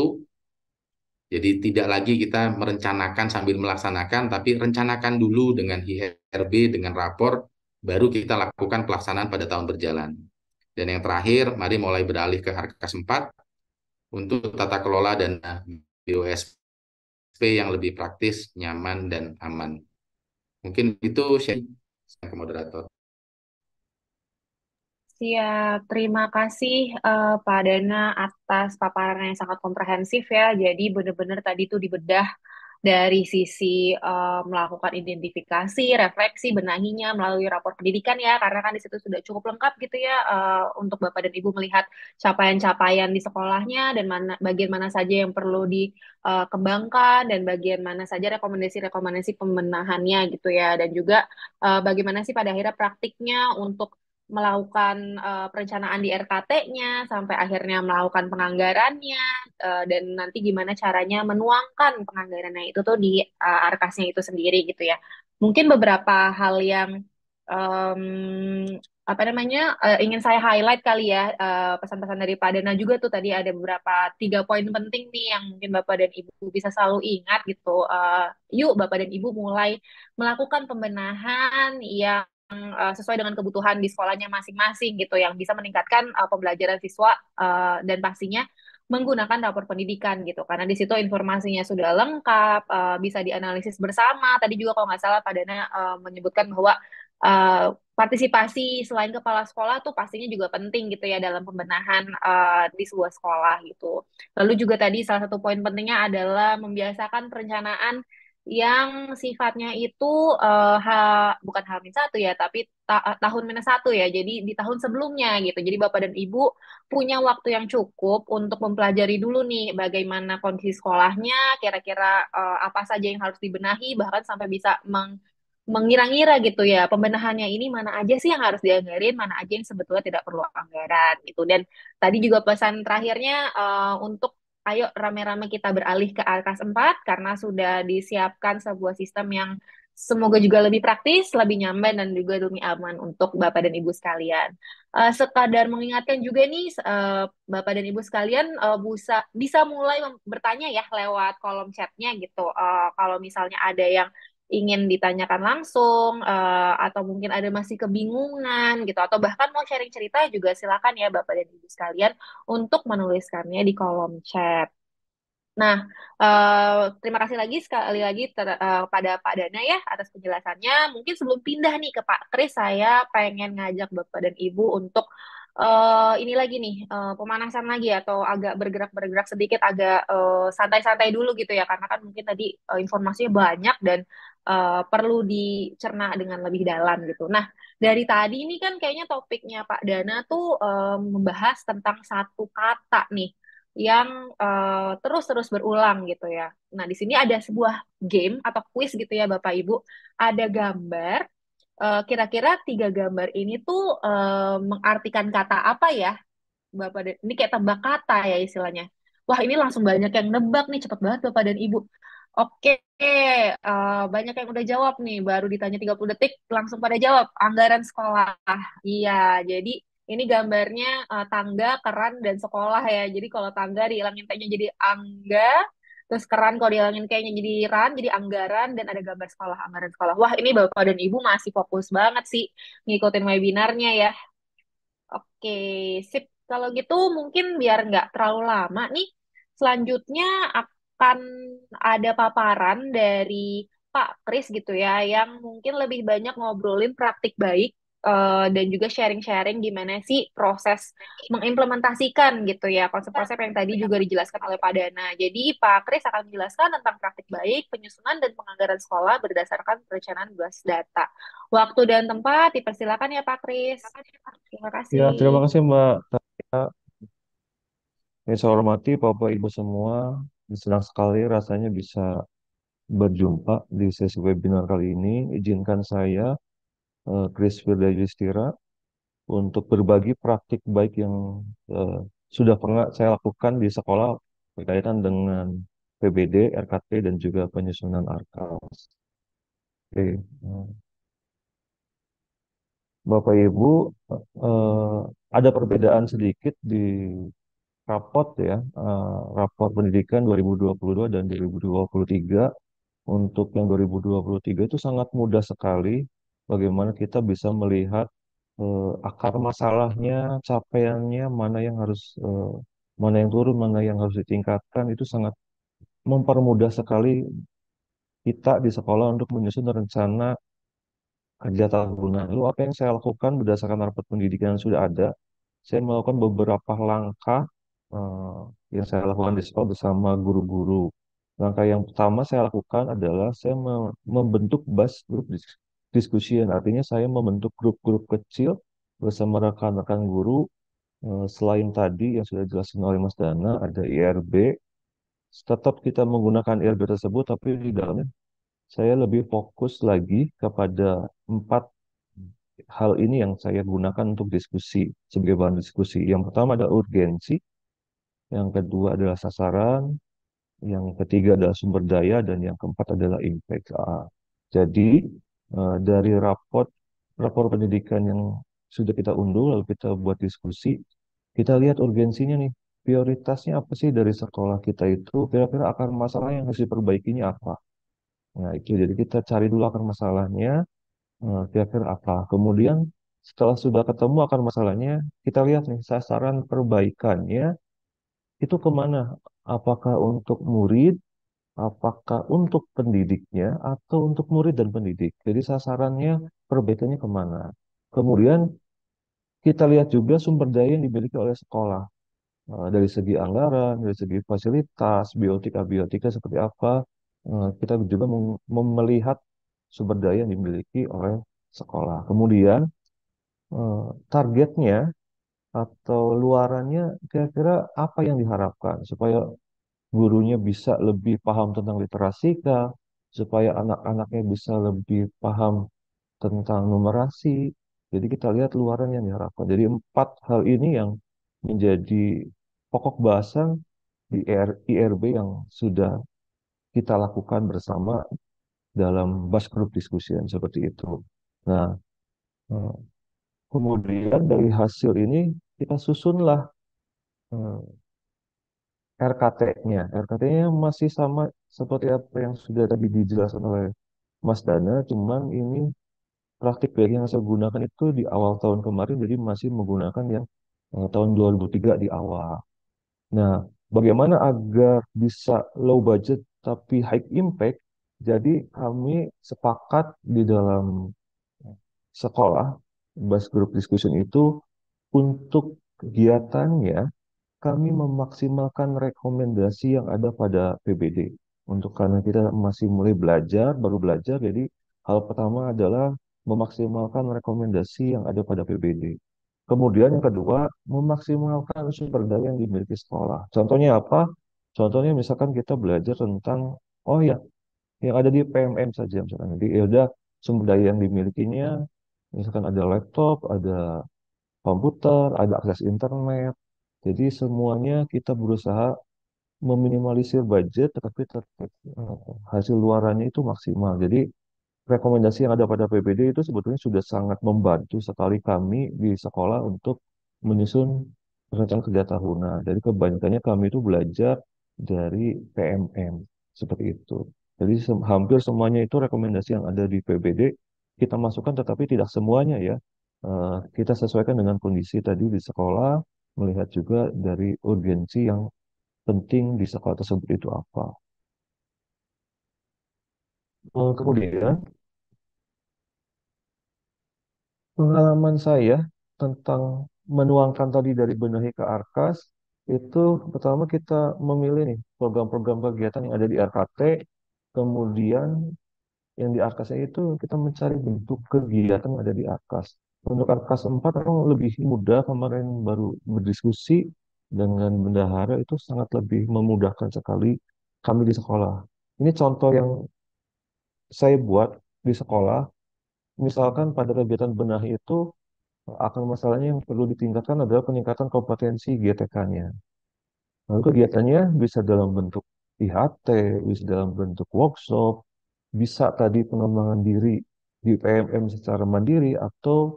Jadi tidak lagi kita merencanakan sambil melaksanakan, tapi rencanakan dulu dengan IRB, dengan rapor, baru kita lakukan pelaksanaan pada tahun berjalan. Dan yang terakhir, mari mulai beralih ke Arkas 4 untuk tata kelola dana BOSP yang lebih praktis, nyaman, dan aman. Mungkin itu share ke moderator. Siap, terima kasih Pak Dana atas paparan yang sangat komprehensif ya. Jadi benar-benar tadi tuh dibedah dari sisi melakukan identifikasi, refleksi, benahinya melalui rapor pendidikan ya, karena kan di situ sudah cukup lengkap gitu ya untuk Bapak dan Ibu melihat capaian-capaian di sekolahnya dan bagian mana saja yang perlu dikembangkan dan bagian mana saja rekomendasi-rekomendasi pembenahannya gitu ya, dan juga bagaimana sih pada akhirnya praktiknya untuk melakukan perencanaan di RKT-nya sampai akhirnya melakukan penganggarannya dan nanti gimana caranya menuangkan penganggarannya itu tuh di arkasnya itu sendiri gitu ya. Mungkin beberapa hal yang apa namanya ingin saya highlight kali ya pesan-pesan dari Pak Dana juga tuh tadi ada beberapa 3 poin penting nih yang mungkin Bapak dan Ibu bisa selalu ingat gitu. Yuk Bapak dan Ibu mulai melakukan pembenahan yang sesuai dengan kebutuhan di sekolahnya masing-masing gitu yang bisa meningkatkan pembelajaran siswa dan pastinya menggunakan rapor pendidikan gitu karena di situ informasinya sudah lengkap bisa dianalisis bersama tadi juga kalau nggak salah Pak Dana menyebutkan bahwa partisipasi selain kepala sekolah tuh pastinya juga penting gitu ya dalam pembenahan di sebuah sekolah gitu. Lalu juga tadi salah satu poin pentingnya adalah membiasakan perencanaan yang sifatnya itu bukan H-1 ya, tapi tahun -1 ya. Jadi di tahun sebelumnya gitu. Jadi Bapak dan Ibu punya waktu yang cukup untuk mempelajari dulu nih bagaimana kondisi sekolahnya, kira-kira apa saja yang harus dibenahi, bahkan sampai bisa mengira-ngira gitu ya, pembenahannya ini mana aja sih yang harus dianggarin, mana aja yang sebetulnya tidak perlu anggaran gitu. Dan tadi juga pesan terakhirnya untuk ayo rame-rame kita beralih ke Alkas 4 karena sudah disiapkan sebuah sistem yang semoga juga lebih praktis, lebih nyaman dan juga lebih aman untuk Bapak dan Ibu sekalian. Sekadar mengingatkan juga nih Bapak dan Ibu sekalian bisa bisa mulai bertanya ya lewat kolom chatnya gitu. Kalau misalnya ada yang ingin ditanyakan langsung atau mungkin ada masih kebingungan gitu atau bahkan mau sharing cerita juga silakan ya Bapak dan Ibu sekalian untuk menuliskannya di kolom chat. Nah, terima kasih lagi sekali lagi pada Pak Dana ya atas penjelasannya. Mungkin sebelum pindah nih ke Pak Kris, saya pengen ngajak Bapak dan Ibu untuk ini lagi nih pemanasan lagi atau agak bergerak-bergerak sedikit, agak santai-santai dulu gitu ya, karena kan mungkin tadi informasinya banyak dan perlu dicerna dengan lebih dalam gitu. Nah, dari tadi ini kan kayaknya topiknya Pak Dana tuh membahas tentang satu kata nih yang terus-terus berulang gitu ya. Nah, di sini ada sebuah game atau quiz gitu ya, Bapak Ibu. Ada gambar, kira-kira 3 gambar ini tuh mengartikan kata apa ya, Bapak dan ini kayak tebak kata ya istilahnya. Wah, ini langsung banyak yang nebak nih, cepet banget Bapak dan Ibu. Oke, banyak yang udah jawab nih, baru ditanya 30 detik langsung pada jawab. Anggaran sekolah. Iya, jadi ini gambarnya tangga, keran, dan sekolah ya. Jadi kalau tangga dihilangin T-nya jadi angga, terus keran kalau dihilangin K-nya jadi ran, jadi anggaran, dan ada gambar sekolah, anggaran sekolah. Wah, ini Bapak dan Ibu masih fokus banget sih ngikutin webinarnya ya. Oke, sip. Kalau gitu mungkin biar nggak terlalu lama nih, selanjutnya akan ada paparan dari Pak Kris gitu ya, yang mungkin lebih banyak ngobrolin praktik baik dan juga sharing-sharing gimana sih proses mengimplementasikan gitu ya konsep-konsep yang tadi juga dijelaskan oleh Pak Dana. Jadi Pak Kris akan menjelaskan tentang praktik baik, penyusunan dan penganggaran sekolah berdasarkan perencanaan berbasis data. Waktu dan tempat dipersilakan ya Pak Kris. Terima Ya, terima kasih. kasih Mbak Talia. Yang saya hormati Bapak Ibu semua. Senang sekali rasanya bisa berjumpa di sesi webinar kali ini. Izinkan saya, Chris Firda Yudhistira, untuk berbagi praktik baik yang eh, sudah pernah saya lakukan di sekolah berkaitan dengan PBD, RKT, dan juga penyusunan ARKAS. Oke, Bapak Ibu, eh, ada perbedaan sedikit di raport ya, rapor pendidikan 2022 dan 2023. Untuk yang 2023 itu sangat mudah sekali bagaimana kita bisa melihat akar masalahnya, capaiannya, mana yang turun, mana yang harus ditingkatkan, itu sangat mempermudah sekali kita di sekolah untuk menyusun rencana kerja tahunan. Lalu apa yang saya lakukan berdasarkan rapat pendidikan yang sudah ada, saya melakukan beberapa langkah eh, yang saya lakukan di sekolah bersama guru-guru. Langkah yang pertama saya lakukan adalah saya membentuk BAS grup discussion. Artinya saya membentuk grup-grup kecil bersama rekan-rekan guru. Selain tadi yang sudah dijelaskan oleh Mas Dana, ada IRB. Tetap kita menggunakan IRB tersebut, tapi di dalamnya saya lebih fokus lagi kepada 4 hal ini yang saya gunakan untuk diskusi, sebagai bahan diskusi. Yang pertama adalah urgensi, yang kedua adalah sasaran, yang ketiga adalah sumber daya, dan yang keempat adalah impact. Jadi dari rapor pendidikan yang sudah kita unduh, lalu kita buat diskusi, kita lihat urgensinya nih, prioritasnya apa sih dari sekolah kita itu, kira-kira akar masalah yang harus diperbaikinya apa. Nah, itu jadi kita cari dulu akar masalahnya, kira-kira apa. Kemudian setelah sudah ketemu akar masalahnya, kita lihat nih sasaran perbaikannya itu kemana. Apakah untuk murid, apakah untuk pendidiknya, atau untuk murid dan pendidik. Jadi sasarannya perbaikannya kemana. Kemudian kita lihat juga sumber daya yang dimiliki oleh sekolah. Dari segi anggaran, dari segi fasilitas, biotika, biotika seperti apa. Kita juga melihat sumber daya yang dimiliki oleh sekolah. Kemudian eh, targetnya atau luarannya kira-kira apa yang diharapkan supaya gurunya bisa lebih paham tentang literasi kah, supaya anak-anaknya bisa lebih paham tentang numerasi. Jadi kita lihat luaran yang diharapkan. Jadi 4 hal ini yang menjadi pokok bahasan di IRB yang sudah kita lakukan bersama dalam BAS Group Discussion seperti itu. Nah, eh, kemudian dari hasil ini kita susunlah RKT-nya. RKT-nya masih sama seperti apa yang sudah tadi dijelaskan oleh Mas Dana, cuman ini praktik baik yang saya gunakan itu di awal tahun kemarin, jadi masih menggunakan yang tahun 2003 di awal. Nah, bagaimana agar bisa low budget tapi high impact? Jadi kami sepakat di dalam sekolah, BAS Group Discussion itu untuk kegiatannya kami memaksimalkan rekomendasi yang ada pada PBD. Untuk karena kita masih mulai belajar, baru belajar, jadi hal pertama adalah memaksimalkan rekomendasi yang ada pada PBD. Kemudian yang kedua, memaksimalkan sumber daya yang dimiliki sekolah. Contohnya apa? Contohnya misalkan kita belajar tentang, oh ya, yang ada di PMM saja misalkan. Jadi ya udah sumber daya yang dimilikinya, misalkan ada laptop, ada komputer, ada akses internet. Jadi semuanya kita berusaha meminimalisir budget, tetapi tetap hasil luarannya itu maksimal. Jadi rekomendasi yang ada pada PPD itu sebetulnya sudah sangat membantu sekali kami di sekolah untuk menyusun rencana kerja tahunan. Jadi kebanyakannya kami itu belajar dari PMM seperti itu. Jadi hampir semuanya itu rekomendasi yang ada di PBD kita masukkan, tetapi tidak semuanya ya. Kita sesuaikan dengan kondisi tadi di sekolah, melihat juga dari urgensi yang penting di sekolah tersebut itu apa. Kemudian pengalaman saya tentang menuangkan tadi dari benahi ke Arkas, itu pertama kita memilih nih program-program kegiatan yang ada di RKT, kemudian yang di Arkasnya itu kita mencari bentuk kegiatan yang ada di Arkas. Untuk Arkas 4 memang lebih mudah, kemarin baru berdiskusi dengan bendahara itu sangat lebih memudahkan sekali kami di sekolah. Ini contoh yang saya buat di sekolah, misalkan pada kegiatan benahi itu akar masalahnya yang perlu ditingkatkan adalah peningkatan kompetensi GTK-nya. Lalu kegiatannya bisa dalam bentuk IHT, bisa dalam bentuk workshop, bisa tadi pengembangan diri di PMM secara mandiri atau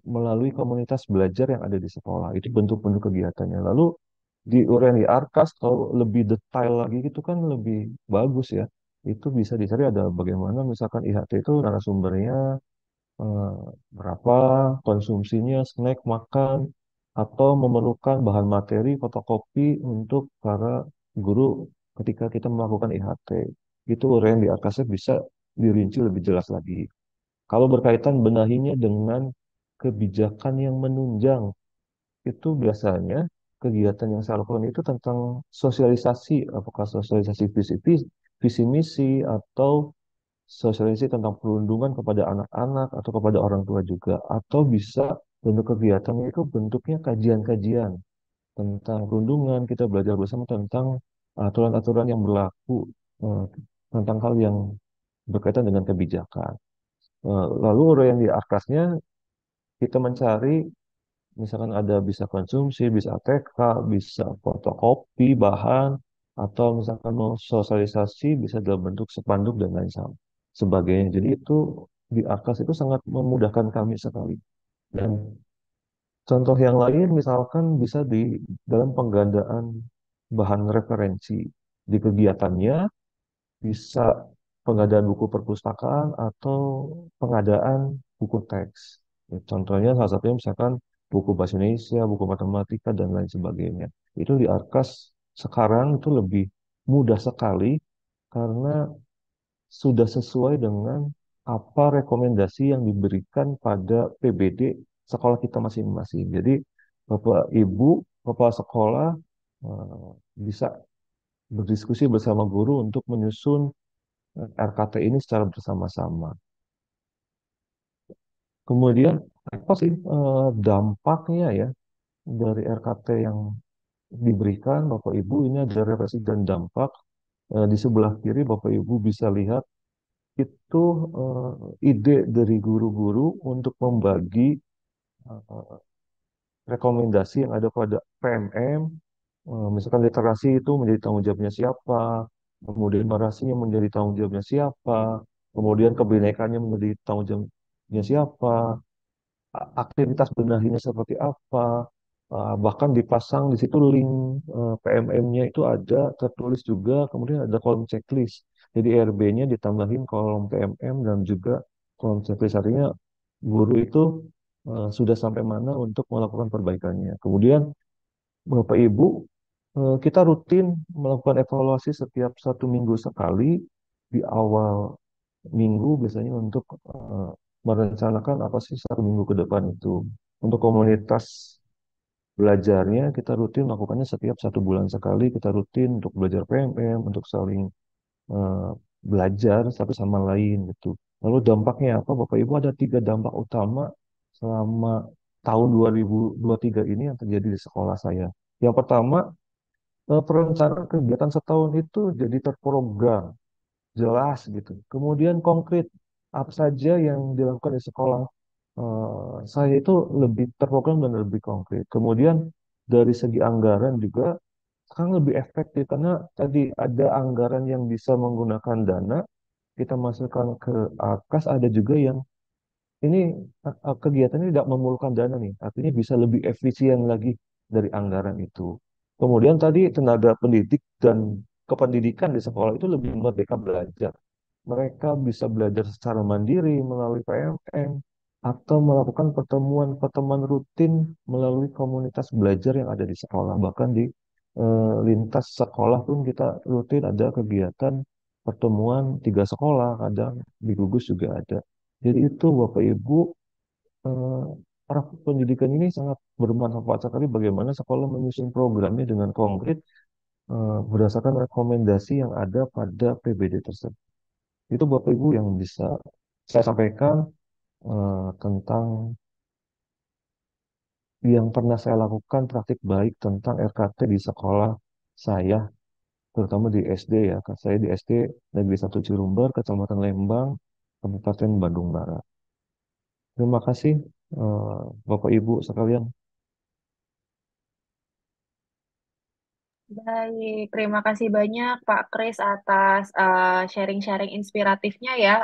melalui komunitas belajar yang ada di sekolah. Itu bentuk-bentuk kegiatannya. Lalu di Ureni Arkas kalau lebih detail lagi itu kan lebih bagus ya. Itu bisa dicari ada bagaimana misalkan IHT itu narasumbernya eh, berapa, konsumsinya, snack, makan, atau memerlukan bahan materi, fotokopi untuk para guru ketika kita melakukan IHT. Itu uraian di atasnya bisa dirinci lebih jelas lagi. Kalau berkaitan benahinya dengan kebijakan yang menunjang, itu biasanya kegiatan yang saya lakukan itu tentang sosialisasi, apakah sosialisasi visi misi, atau sosialisasi tentang perlindungan kepada anak-anak atau kepada orang tua juga, atau bisa bentuk kegiatannya itu bentuknya kajian-kajian tentang perundungan, kita belajar bersama tentang aturan-aturan yang berlaku eh, tentang hal yang berkaitan dengan kebijakan. Lalu yang di atasnya kita mencari misalkan ada bisa konsumsi, bisa ATK, bisa fotokopi bahan, atau misalkan mau sosialisasi bisa dalam bentuk spanduk dan lain sebagainya. Jadi itu di Arkas itu sangat memudahkan kami sekali. Dan contoh yang lain misalkan bisa di dalam penggandaan bahan referensi di kegiatannya, bisa pengadaan buku perpustakaan atau pengadaan buku teks. Ya, contohnya salah satunya misalkan buku bahasa Indonesia, buku matematika, dan lain sebagainya. Itu di Arkas sekarang itu lebih mudah sekali karena sudah sesuai dengan apa rekomendasi yang diberikan pada PBD sekolah kita masing-masing. Jadi Bapak Ibu, Kepala sekolah eh, bisa berdiskusi bersama guru untuk menyusun RKT ini secara bersama-sama. Kemudian apa sih dampaknya ya dari RKT yang diberikan Bapak Ibu ini ada refleksi dan dampak. Di sebelah kiri Bapak Ibu bisa lihat itu ide dari guru-guru untuk membagi eh, rekomendasi yang ada pada PMM. Misalkan literasi itu menjadi tanggung jawabnya siapa, kemudian narasinya menjadi tanggung jawabnya siapa, kemudian kebinekaan menjadi tanggung jawabnya siapa, aktivitas benahinya seperti apa, bahkan dipasang di situ link PMM-nya itu ada tertulis juga, kemudian ada kolom checklist. Jadi RB-nya ditambahin kolom PMM dan juga kolom checklist, artinya guru itu sudah sampai mana untuk melakukan perbaikannya. Kemudian Bapak Ibu, kita rutin melakukan evaluasi setiap 1 minggu sekali di awal minggu biasanya untuk merencanakan apa sih 1 minggu ke depan itu. Untuk komunitas belajarnya kita rutin lakukannya setiap 1 bulan sekali, kita rutin untuk belajar PMM, untuk saling eh, belajar satu sama lain gitu. Lalu dampaknya apa? Bapak Ibu ada 3 dampak utama selama tahun 2023 ini yang terjadi di sekolah saya. Yang pertama, perencanaan kegiatan setahun itu jadi terprogram, jelas gitu. Kemudian konkret, apa saja yang dilakukan di sekolah saya itu lebih terprogram dan lebih konkret. Kemudian dari segi anggaran juga sekarang lebih efektif karena tadi ada anggaran yang bisa menggunakan dana, kita masukkan ke AKAS, ada juga yang ini kegiatan ini tidak memerlukan dana nih, artinya bisa lebih efisien lagi dari anggaran itu. Kemudian tadi tenaga pendidik dan kependidikan di sekolah itu lebih merdeka belajar. Mereka bisa belajar secara mandiri melalui PMM atau melakukan pertemuan-pertemuan rutin melalui komunitas belajar yang ada di sekolah. Bahkan di lintas sekolah pun kita rutin ada kegiatan pertemuan 3 sekolah, kadang di gugus juga ada. Jadi itu Bapak Ibu, eh, arah pendidikan ini sangat bermanfaat sekali bagaimana sekolah menyusun programnya dengan konkret berdasarkan rekomendasi yang ada pada PBD tersebut. Itu Bapak Ibu yang bisa saya sampaikan tentang yang pernah saya lakukan praktik baik tentang RKT di sekolah saya, terutama di SD ya. Saya di SD Negeri 1 Cirumber, Kecamatan Lembang, Kabupaten Bandung Barat. Terima kasih Bapak Ibu sekalian. Baik, terima kasih banyak Pak Kris atas sharing-sharing inspiratifnya ya.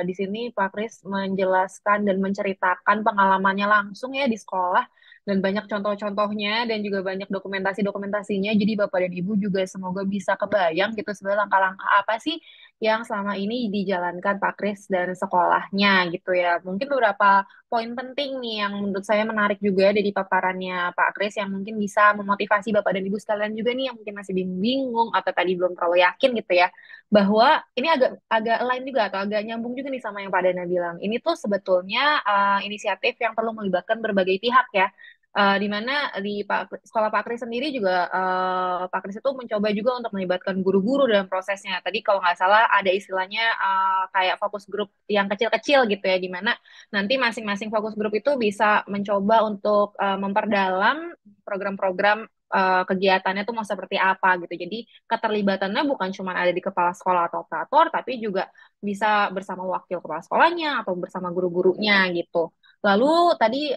Di sini Pak Kris menjelaskan dan menceritakan pengalamannya langsung ya di sekolah dan banyak contoh-contohnya dan juga banyak dokumentasi-dokumentasinya. Jadi Bapak dan Ibu juga semoga bisa kebayang gitu sebenarnya langkah-langkah apa sih yang selama ini dijalankan Pak Kris dan sekolahnya gitu ya. Mungkin beberapa poin penting nih yang menurut saya menarik juga dari paparannya Pak Kris yang mungkin bisa memotivasi Bapak dan Ibu sekalian juga nih yang mungkin masih bingung-bingung atau tadi belum terlalu yakin gitu ya, bahwa ini agak agak lain juga atau agak nyambung juga nih sama yang Pak Dana bilang. Ini tuh sebetulnya inisiatif yang perlu melibatkan berbagai pihak ya. Di mana di sekolah Pak Kris sendiri juga Pak Kris itu mencoba juga untuk melibatkan guru-guru dalam prosesnya. Tadi kalau nggak salah ada istilahnya kayak fokus grup yang kecil-kecil gitu ya, di mana nanti masing-masing fokus grup itu bisa mencoba untuk memperdalam program-program kegiatannya tuh mau seperti apa gitu. Jadi keterlibatannya bukan cuma ada di kepala sekolah atau operator, tapi juga bisa bersama wakil kepala sekolahnya atau bersama guru-gurunya gitu. Lalu tadi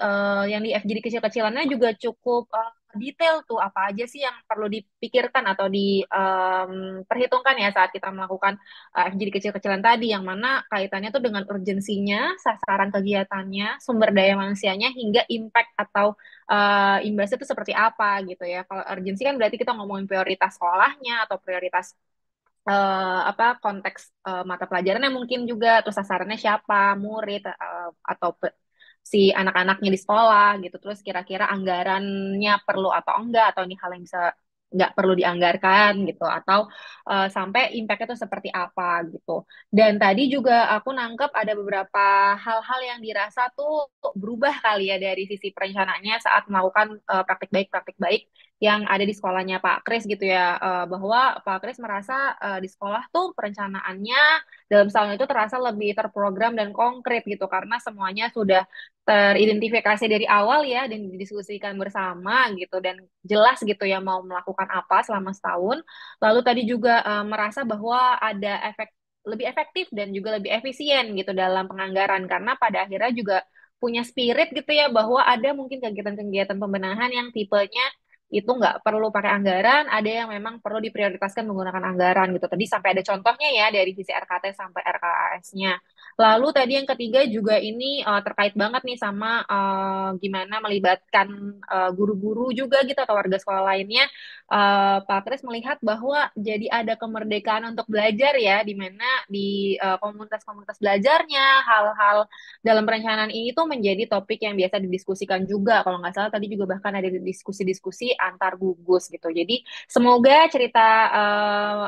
yang di FGD kecil-kecilannya juga cukup detail tuh apa aja sih yang perlu dipikirkan atau diperhitungkan ya saat kita melakukan FGD kecil-kecilan tadi, yang mana kaitannya tuh dengan urgensinya, sasaran kegiatannya, sumber daya manusianya, hingga impact atau imbasnya itu seperti apa gitu ya. Kalau urgensi kan berarti kita ngomongin prioritas sekolahnya atau prioritas apa konteks mata pelajarannya mungkin juga, terus sasarannya siapa, murid atau si anak-anaknya di sekolah gitu. Terus kira-kira anggarannya perlu atau enggak, atau ini hal yang bisa nggak perlu dianggarkan gitu, atau sampai impact-nya itu seperti apa gitu. Dan tadi juga aku nangkep ada beberapa hal-hal yang dirasa tuh berubah kali ya dari sisi perencanaannya saat melakukan praktik baik yang ada di sekolahnya Pak Kris gitu ya. Bahwa Pak Kris merasa di sekolah tuh perencanaannya dalam setahun itu terasa lebih terprogram dan konkret gitu, karena semuanya sudah teridentifikasi dari awal ya dan didiskusikan bersama gitu, dan jelas gitu ya mau melakukan apa selama setahun. Lalu tadi juga merasa bahwa ada lebih efektif dan juga lebih efisien gitu dalam penganggaran, karena pada akhirnya juga punya spirit gitu ya, bahwa ada mungkin kegiatan-kegiatan pembenahan yang tipenya itu nggak perlu pakai anggaran, ada yang memang perlu diprioritaskan menggunakan anggaran gitu. Tadi sampai ada contohnya ya dari sisi RKT sampai RKAS-nya. Lalu tadi yang ketiga juga ini terkait banget nih sama gimana melibatkan guru-guru juga gitu atau warga sekolah lainnya. Pak Kris melihat bahwa jadi ada kemerdekaan untuk belajar ya, di mana di komunitas-komunitas belajarnya hal-hal dalam perencanaan ini tuh menjadi topik yang biasa didiskusikan juga. Kalau nggak salah tadi juga bahkan ada diskusi-diskusi antar gugus gitu. Jadi semoga cerita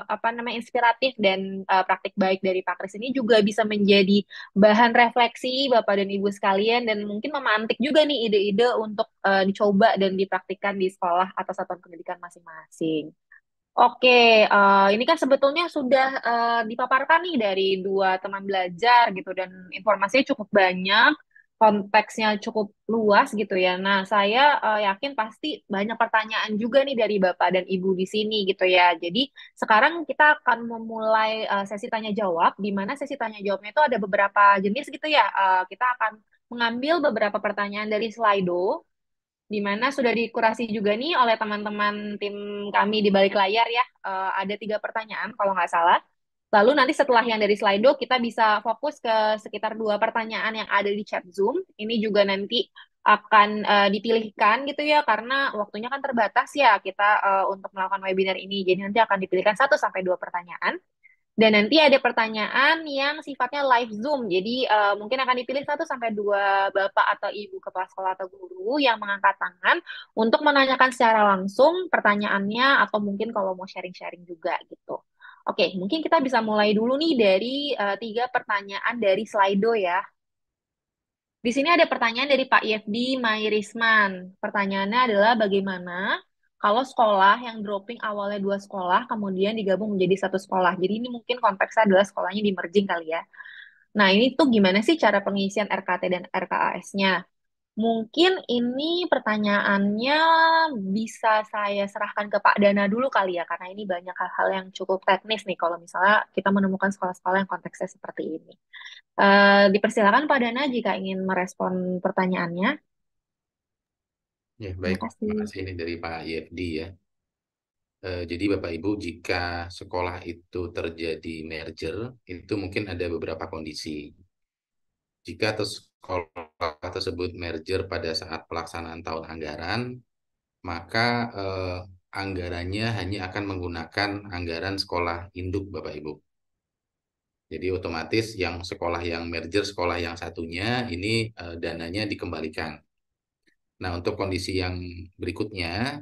apa namanya inspiratif dan praktik baik dari Pak Kris ini juga bisa menjadi bahan refleksi Bapak dan Ibu sekalian, dan mungkin memantik juga nih ide-ide untuk dicoba dan dipraktikkan di sekolah atau satuan pendidikan masing-masing. Oke, ini kan sebetulnya sudah dipaparkan nih dari dua teman belajar gitu, dan informasinya cukup banyak, konteksnya cukup luas gitu ya. Nah, saya yakin pasti banyak pertanyaan juga nih dari Bapak dan Ibu di sini gitu ya. Jadi sekarang kita akan memulai sesi tanya jawab, di mana sesi tanya jawabnya itu ada beberapa jenis gitu ya. Kita akan mengambil beberapa pertanyaan dari Slido, di mana sudah dikurasi juga nih oleh teman-teman tim kami di balik layar ya. Ada 3 pertanyaan kalau nggak salah. Lalu nanti setelah yang dari Slido, kita bisa fokus ke sekitar 2 pertanyaan yang ada di chat Zoom. Ini juga nanti akan dipilihkan gitu ya, karena waktunya kan terbatas ya kita untuk melakukan webinar ini. Jadi nanti akan dipilihkan 1 sampai 2 pertanyaan. Dan nanti ada pertanyaan yang sifatnya live Zoom. Jadi mungkin akan dipilih 1 sampai 2 Bapak atau Ibu kepala sekolah atau guru yang mengangkat tangan untuk menanyakan secara langsung pertanyaannya, atau mungkin kalau mau sharing-sharing juga gitu. Oke, mungkin kita bisa mulai dulu nih dari 3 pertanyaan dari Slido ya. Di sini ada pertanyaan dari Pak Yefdi Mairisman. Pertanyaannya adalah bagaimana kalau sekolah yang dropping awalnya 2 sekolah, kemudian digabung menjadi 1 sekolah. Jadi ini mungkin konteksnya adalah sekolahnya di merging kali ya. Nah, ini tuh gimana sih cara pengisian RKT dan RKAS-nya? Mungkin ini pertanyaannya bisa saya serahkan ke Pak Dana dulu kali ya, karena ini banyak hal-hal yang cukup teknis nih kalau misalnya kita menemukan sekolah-sekolah yang konteksnya seperti ini. Dipersilakan Pak Dana jika ingin merespon pertanyaannya. Ya, Terima baik. Terima kasih. kasih ini dari Pak YFD ya. Jadi Bapak Ibu, jika sekolah itu terjadi merger, itu mungkin ada beberapa kondisi. Jika sekolah tersebut merger pada saat pelaksanaan tahun anggaran, maka anggarannya hanya akan menggunakan anggaran sekolah induk Bapak Ibu. Jadi otomatis yang sekolah yang merger, sekolah yang satunya ini dananya dikembalikan. Nah, untuk kondisi yang berikutnya,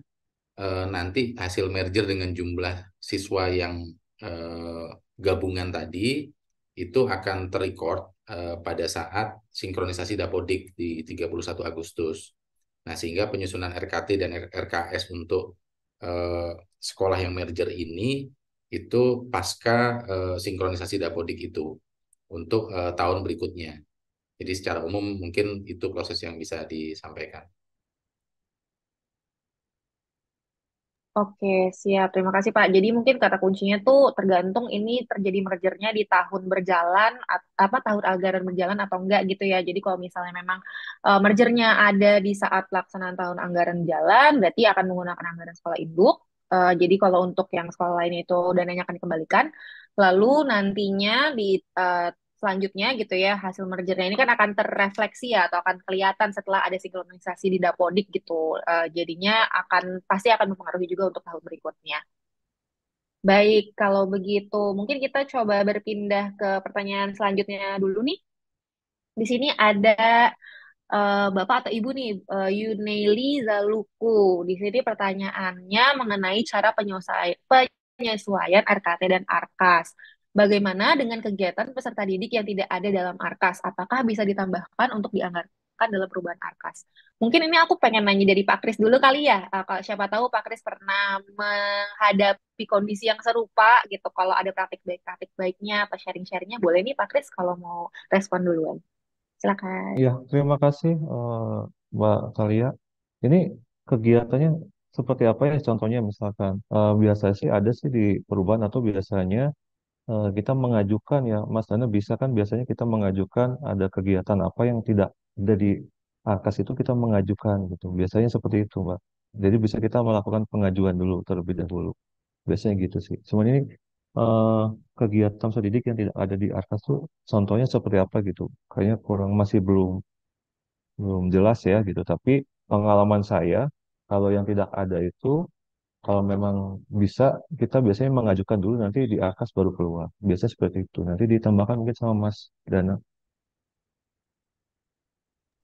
nanti hasil merger dengan jumlah siswa yang eh, gabungan tadi itu akan terrecord pada saat sinkronisasi Dapodik di 31 Agustus. Nah, sehingga penyusunan RKT dan RKS untuk eh, sekolah yang merger ini itu pasca sinkronisasi Dapodik itu untuk tahun berikutnya. Jadi secara umum mungkin itu proses yang bisa disampaikan. Oke, siap. Terima kasih, Pak. Jadi mungkin kata kuncinya tuh tergantung ini terjadi mergernya di tahun berjalan, apa tahun anggaran berjalan atau enggak gitu ya. Jadi kalau misalnya memang mergernya ada di saat pelaksanaan tahun anggaran jalan, berarti akan menggunakan anggaran sekolah induk. Jadi kalau untuk yang sekolah lain itu dananya akan dikembalikan. Lalu nantinya di eh, selanjutnya gitu ya, hasil mergernya ini kan akan terrefleksi ya atau akan kelihatan setelah ada sinkronisasi di Dapodik gitu. Jadinya pasti akan mempengaruhi juga untuk tahun berikutnya. Baik, kalau begitu mungkin kita coba berpindah ke pertanyaan selanjutnya dulu nih. Di sini ada Bapak atau Ibu nih, Yuneli Zaluku. Di sini pertanyaannya mengenai cara penyesuaian RKT dan ARKAS. Bagaimana dengan kegiatan peserta didik yang tidak ada dalam ARKAS? Apakah bisa ditambahkan untuk dianggarkan dalam perubahan ARKAS? Mungkin ini aku pengen nanya dari Pak Kris dulu kali ya. Kalau siapa tahu Pak Kris pernah menghadapi kondisi yang serupa gitu. Kalau ada praktik baiknya atau sharing-sharingnya, boleh nih Pak Kris kalau mau respon duluan. Silakan. Iya, terima kasih Mbak Kalia. Ini kegiatannya seperti apa ya? Contohnya misalkan biasanya sih ada sih di perubahan atau biasanya kita mengajukan ya, Mas Dana bisa kan biasanya kita mengajukan ada kegiatan apa yang tidak ada di ARKAS itu kita mengajukan gitu. Biasanya seperti itu, Mbak. Jadi bisa kita melakukan pengajuan dulu terlebih dahulu. Biasanya gitu sih. Cuman ini eh, kegiatan pendidik yang tidak ada di ARKAS tuh contohnya seperti apa gitu. Kayaknya kurang masih belum belum jelas ya gitu. Tapi pengalaman saya kalau yang tidak ada itu kalau memang bisa kita biasanya mengajukan dulu nanti di AKAS baru keluar. Biasanya seperti itu. Nanti ditambahkan mungkin sama Mas Dana.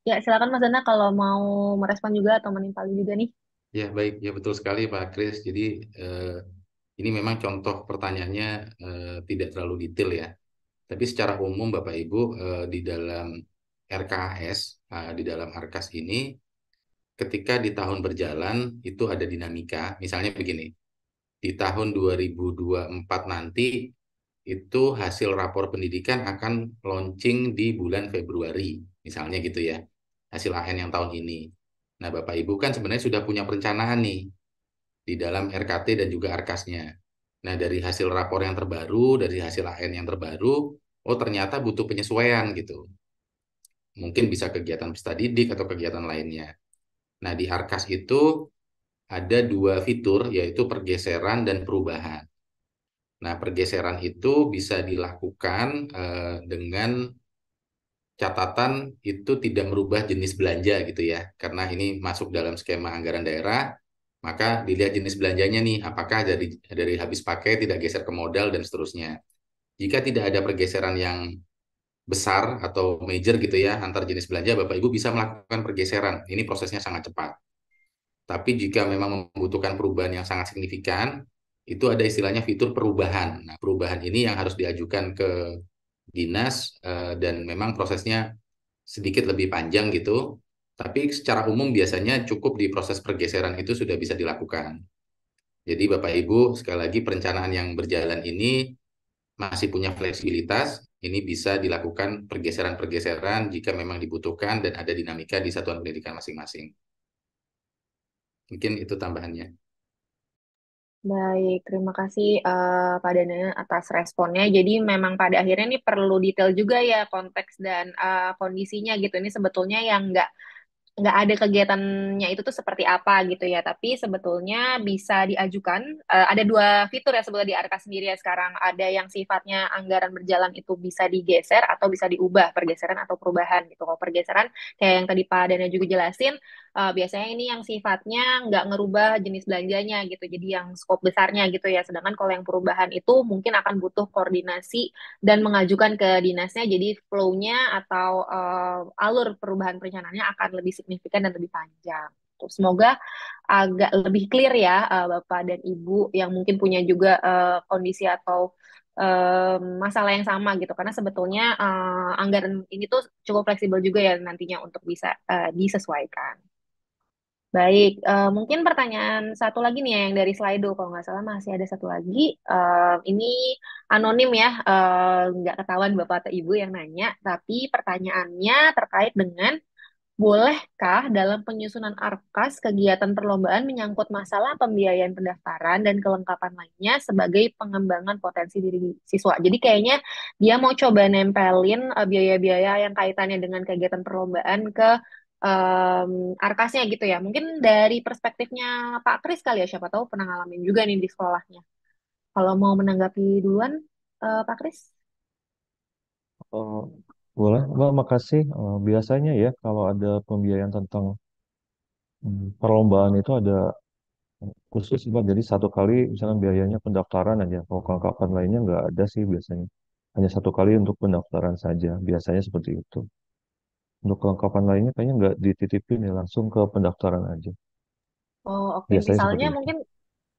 Ya, silakan Mas Dana kalau mau merespon juga atau menimpali juga nih. Ya, baik. Ya, betul sekali Pak Kris. Jadi ini memang contoh pertanyaannya tidak terlalu detail ya. Tapi secara umum Bapak Ibu di dalam RKS, di dalam ARKAS ini, ketika di tahun berjalan itu ada dinamika. Misalnya begini, di tahun 2024 nanti itu hasil rapor pendidikan akan launching di bulan Februari, misalnya gitu ya. Hasil AN yang tahun ini. Nah, Bapak Ibu kan sebenarnya sudah punya perencanaan nih di dalam RKT dan juga ARKASnya. Nah, dari hasil rapor yang terbaru, dari hasil AN yang terbaru, oh ternyata butuh penyesuaian gitu. Mungkin bisa kegiatan peserta didik atau kegiatan lainnya. Nah, di ARKAS itu ada dua fitur, yaitu pergeseran dan perubahan. Nah, pergeseran itu bisa dilakukan dengan catatan itu tidak merubah jenis belanja gitu ya. Karena ini masuk dalam skema anggaran daerah, maka dilihat jenis belanjanya nih, apakah dari habis pakai tidak geser ke modal dan seterusnya. Jika tidak ada pergeseran yang besar atau major gitu ya antar jenis belanja, Bapak Ibu bisa melakukan pergeseran. Ini prosesnya sangat cepat. Tapi jika memang membutuhkan perubahan yang sangat signifikan, itu ada istilahnya fitur perubahan. Nah, perubahan ini yang harus diajukan ke dinas dan memang prosesnya sedikit lebih panjang gitu. Tapi secara umum biasanya cukup di proses pergeseran itu sudah bisa dilakukan. Jadi Bapak Ibu, sekali lagi perencanaan yang berjalan ini masih punya fleksibilitas. Ini bisa dilakukan pergeseran-pergeseran jika memang dibutuhkan dan ada dinamika di satuan pendidikan masing-masing. Mungkin itu tambahannya. Baik, terima kasih Pak Dana atas responnya. Jadi memang pada akhirnya ini perlu detail juga ya konteks dan kondisinya gitu. Ini sebetulnya yang nggak ada kegiatannya itu tuh seperti apa gitu ya. Tapi sebetulnya bisa diajukan. Ada dua fitur ya sebetulnya di Arka sendiri ya sekarang. Ada yang sifatnya anggaran berjalan itu bisa digeser atau bisa diubah pergeseran atau perubahan gitu. Kalau pergeseran kayak yang tadi Pak Dana juga jelasin, biasanya ini yang sifatnya nggak ngerubah jenis belanjanya gitu, jadi yang skop besarnya gitu ya. Sedangkan kalau yang perubahan itu mungkin akan butuh koordinasi dan mengajukan ke dinasnya, jadi flow-nya atau alur perubahan perencanaannya akan lebih signifikan dan lebih panjang. Tuh, semoga agak lebih clear ya, Bapak dan Ibu yang mungkin punya juga kondisi atau masalah yang sama gitu. Karena sebetulnya anggaran ini tuh cukup fleksibel juga ya nantinya untuk bisa disesuaikan. Baik, mungkin pertanyaan satu lagi nih ya, yang dari Slido kalau nggak salah masih ada satu lagi. Ini anonim ya, nggak ketahuan Bapak atau Ibu yang nanya, tapi pertanyaannya terkait dengan bolehkah dalam penyusunan ARKAS kegiatan perlombaan menyangkut masalah pembiayaan pendaftaran dan kelengkapan lainnya sebagai pengembangan potensi diri siswa. Jadi kayaknya dia mau coba nempelin biaya-biaya yang kaitannya dengan kegiatan perlombaan ke ARKASnya gitu ya. Mungkin dari perspektifnya Pak Kris kali ya, siapa tahu pernah ngalamin juga nih di sekolahnya. Kalau mau menanggapi duluan, Pak Kris. Eh, boleh, Mbak, makasih. Biasanya ya kalau ada pembiayaan tentang perlombaan itu ada khusus, Mbak. Jadi satu kali misalnya biayanya pendaftaran aja. Kalau kelengkapan lainnya nggak ada sih biasanya. Hanya satu kali untuk pendaftaran saja. Biasanya seperti itu. Untuk kelengkapan lainnya kayaknya nggak dititipin ya, langsung ke pendaftaran aja. Oh, oke. Biasanya Misalnya seperti itu. mungkin,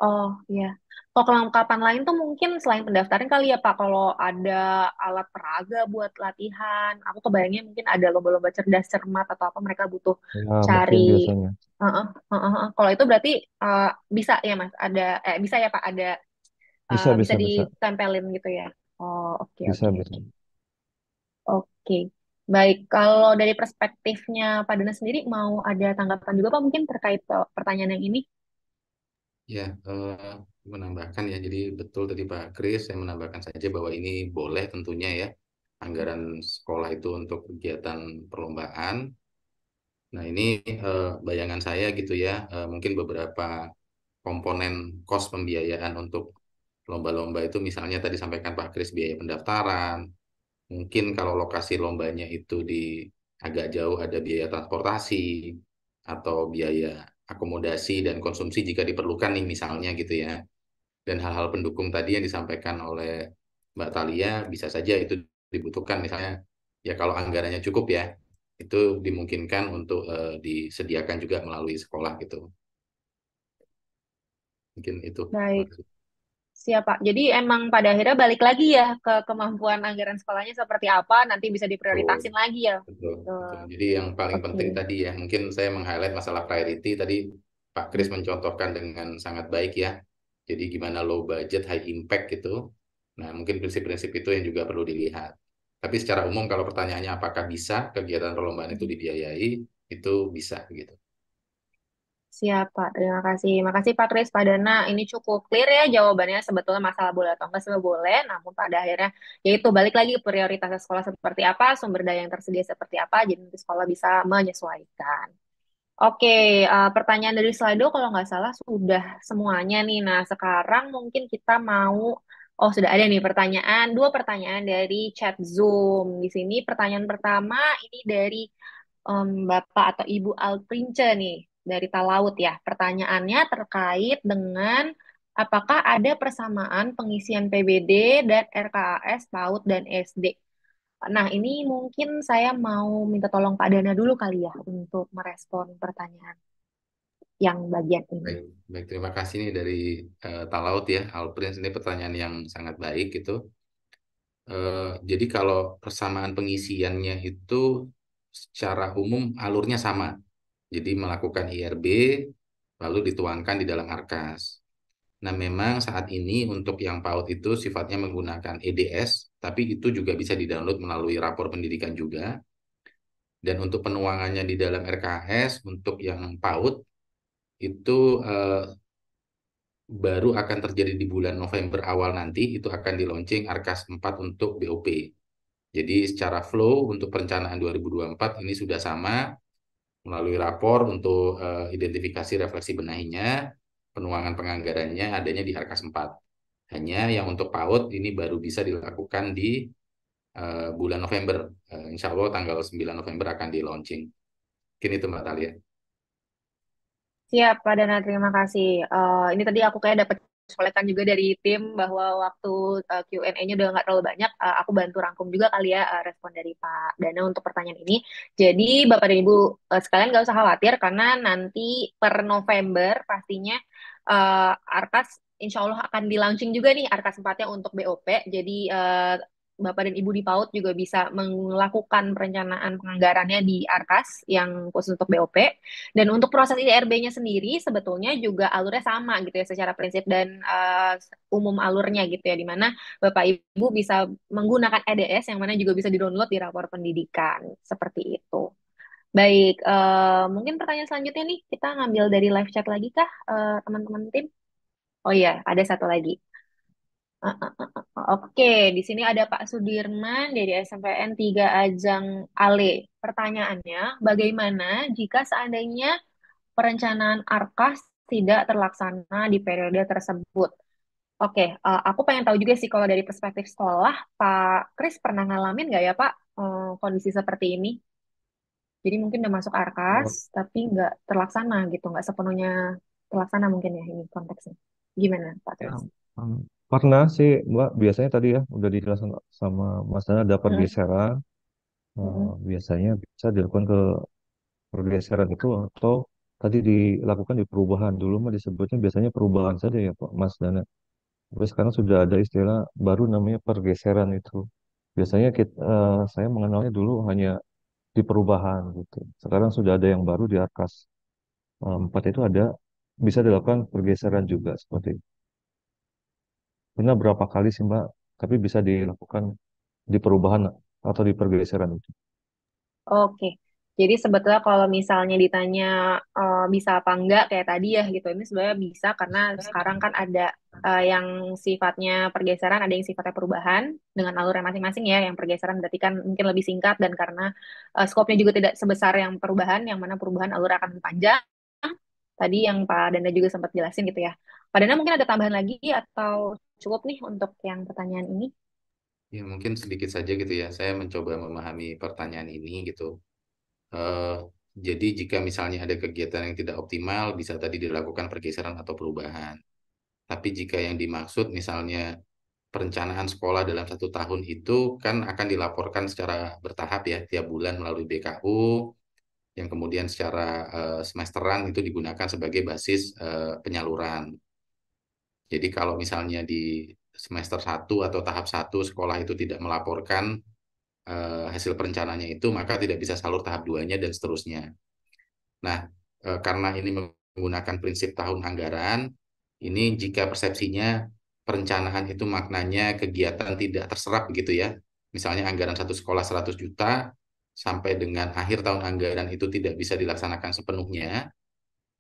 oh iya. Kalau kelengkapan lain tuh mungkin selain pendaftaran kali ya Pak, kalau ada alat peraga buat latihan, aku kebayangnya mungkin ada lomba-lomba cerdas cermat atau apa mereka butuh Ya cari. mungkin biasanya. Heeh, heeh, heeh. Kalau itu berarti eh, bisa ya Mas, ada bisa ya Pak, ada Bisa, bisa bisa, bisa. ditempelin gitu ya. Oh, oke, Bisa, oke, bisa. oke. Oke. Baik, kalau dari perspektifnya Pak Dana sendiri mau ada tanggapan juga Pak mungkin terkait pertanyaan yang ini? Ya, menambahkan ya. Jadi betul tadi Pak Kris, saya menambahkan saja bahwa ini boleh tentunya ya anggaran sekolah itu untuk kegiatan perlombaan. Nah, ini bayangan saya gitu ya, mungkin beberapa komponen kos pembiayaan untuk lomba-lomba itu misalnya tadi sampaikan Pak Kris biaya pendaftaran, mungkin kalau lokasi lombanya itu di agak jauh ada biaya transportasi atau biaya akomodasi dan konsumsi jika diperlukan nih misalnya gitu ya. Dan hal-hal pendukung tadi yang disampaikan oleh Mbak Talia bisa saja itu dibutuhkan misalnya ya kalau anggarannya cukup ya itu dimungkinkan untuk disediakan juga melalui sekolah gitu. Mungkin itu. Baik, siap Pak. Jadi emang pada akhirnya balik lagi ya ke kemampuan anggaran sekolahnya seperti apa, nanti bisa Betul, diprioritasin lagi ya. betul, betul. Betul. Jadi yang paling Oke. penting tadi ya, mungkin saya meng-highlight masalah priority tadi Pak Kris mencontohkan dengan sangat baik ya. Jadi gimana low budget, high impact gitu. Nah, mungkin prinsip-prinsip itu yang juga perlu dilihat. Tapi secara umum kalau pertanyaannya apakah bisa kegiatan perlombaan itu dibiayai, itu bisa gitu. Siap, Pak. Terima kasih. Makasih, Pak Kris, Pak Dana. Ini cukup clear ya jawabannya. Sebetulnya masalah boleh atau enggak sebenarnya boleh. Namun pada akhirnya, yaitu balik lagi prioritas sekolah seperti apa, sumber daya yang tersedia seperti apa, jadi nanti sekolah bisa menyesuaikan. Oke, pertanyaan dari Slido kalau nggak salah sudah semuanya nih. Nah, sekarang mungkin kita mau, oh sudah ada nih pertanyaan, dua pertanyaan dari chat Zoom. Di sini pertanyaan pertama ini dari Bapak atau Ibu Alprince nih, dari Talaut ya. Pertanyaannya terkait dengan apakah ada persamaan pengisian PBD dan RKAS PAUD dan SD. Nah, ini mungkin saya mau minta tolong Pak Dana dulu kali ya untuk merespon pertanyaan yang bagian ini. Baik, baik terima kasih nih dari Talaut ya, Alprince ini pertanyaan yang sangat baik gitu. Jadi kalau persamaan pengisiannya itu secara umum alurnya sama. Jadi melakukan IRB lalu dituangkan di dalam ARKAS. Nah, memang saat ini untuk yang PAUD itu sifatnya menggunakan EDS, tapi itu juga bisa didownload melalui rapor pendidikan juga. Dan untuk penuangannya di dalam RKS untuk yang PAUD itu baru akan terjadi di bulan November awal nanti, itu akan di launching ARKAS 4 untuk BOP. Jadi secara flow untuk perencanaan 2024 ini sudah sama melalui rapor untuk identifikasi refleksi benahinya, penuangan penganggarannya adanya di ARKAS 4. Hanya yang untuk PAUD ini baru bisa dilakukan di bulan November. Insya Allah tanggal 9 November akan di launching. Mungkin itu Mbak Talia. Siap, Pak Dana, terima kasih. Ini tadi aku kayak dapat colekan juga dari tim bahwa waktu Q&A-nya udah nggak terlalu banyak. Aku bantu rangkum juga kali ya respon dari Pak Dana untuk pertanyaan ini. Jadi Bapak dan Ibu sekalian nggak usah khawatir karena nanti per November pastinya Arkas insya Allah akan di-launching juga nih Arkas 4-nya untuk BOP. Jadi Bapak dan Ibu di PAUD juga bisa melakukan perencanaan penganggarannya di Arkas yang khusus untuk BOP. Dan untuk proses IRB-nya sendiri sebetulnya juga alurnya sama gitu ya secara prinsip dan umum alurnya gitu ya, di mana Bapak Ibu bisa menggunakan EDS yang mana juga bisa di-download di rapor pendidikan seperti itu. Baik, mungkin pertanyaan selanjutnya nih kita ngambil dari live chat lagi kah, teman-teman tim? Oh iya, ada satu lagi. Oke, di sini ada Pak Sudirman dari SMPN 3 Ajang Ale. Pertanyaannya, bagaimana jika seandainya perencanaan ARKAS tidak terlaksana di periode tersebut? Oke, aku pengen tahu juga sih kalau dari perspektif sekolah, Pak Kris pernah ngalamin nggak ya Pak kondisi seperti ini? Jadi mungkin udah masuk ARKAS, Oh, tapi nggak terlaksana gitu, nggak sepenuhnya terlaksana mungkin ya ini konteksnya. Gimana Pak ya, Kris? hmm, pernah sih Mbak, biasanya tadi ya udah dijelasin sama Mas Dana ada Mm-mm, pergeseran. mm-mm. Biasanya bisa dilakukan ke pergeseran itu atau tadi dilakukan di perubahan. Dulu mah disebutnya biasanya perubahan saja ya Pak Mas Dana. Tapi sekarang sudah ada istilah baru namanya pergeseran itu. Biasanya saya mengenalnya dulu hanya di perubahan gitu. Sekarang sudah ada yang baru di Arkas 4 itu ada bisa dilakukan pergeseran juga seperti itu. Pernah berapa kali sih Mbak? Tapi bisa dilakukan di perubahan atau di pergeseran itu. Oke, jadi sebetulnya kalau misalnya ditanya bisa apa enggak kayak tadi ya gitu, ini sebenarnya bisa karena sekarang kan ada yang sifatnya pergeseran, ada yang sifatnya perubahan dengan alurnya masing-masing ya. Yang pergeseran berarti kan mungkin lebih singkat dan karena skopnya juga tidak sebesar yang perubahan, yang mana perubahan alur akan lebih panjang. Tadi yang Pak Danda juga sempat jelasin gitu ya. Pak Danda mungkin ada tambahan lagi atau cukup nih untuk yang pertanyaan ini? Ya, mungkin sedikit saja gitu ya. Saya mencoba memahami pertanyaan ini gitu. Eh, jadi jika misalnya ada kegiatan yang tidak optimal, bisa tadi dilakukan pergeseran atau perubahan. Tapi jika yang dimaksud misalnya perencanaan sekolah dalam 1 tahun itu kan akan dilaporkan secara bertahap ya, tiap bulan melalui BKU, yang kemudian secara semesteran itu digunakan sebagai basis penyaluran. Jadi kalau misalnya di semester 1 atau tahap 1 sekolah itu tidak melaporkan hasil perencanaannya itu, maka tidak bisa salur tahap 2-nya dan seterusnya. Nah, karena ini menggunakan prinsip tahun anggaran, ini jika persepsinya perencanaan itu maknanya kegiatan tidak terserap begitu ya. Misalnya anggaran satu sekolah 100 juta, sampai dengan akhir tahun anggaran itu tidak bisa dilaksanakan sepenuhnya.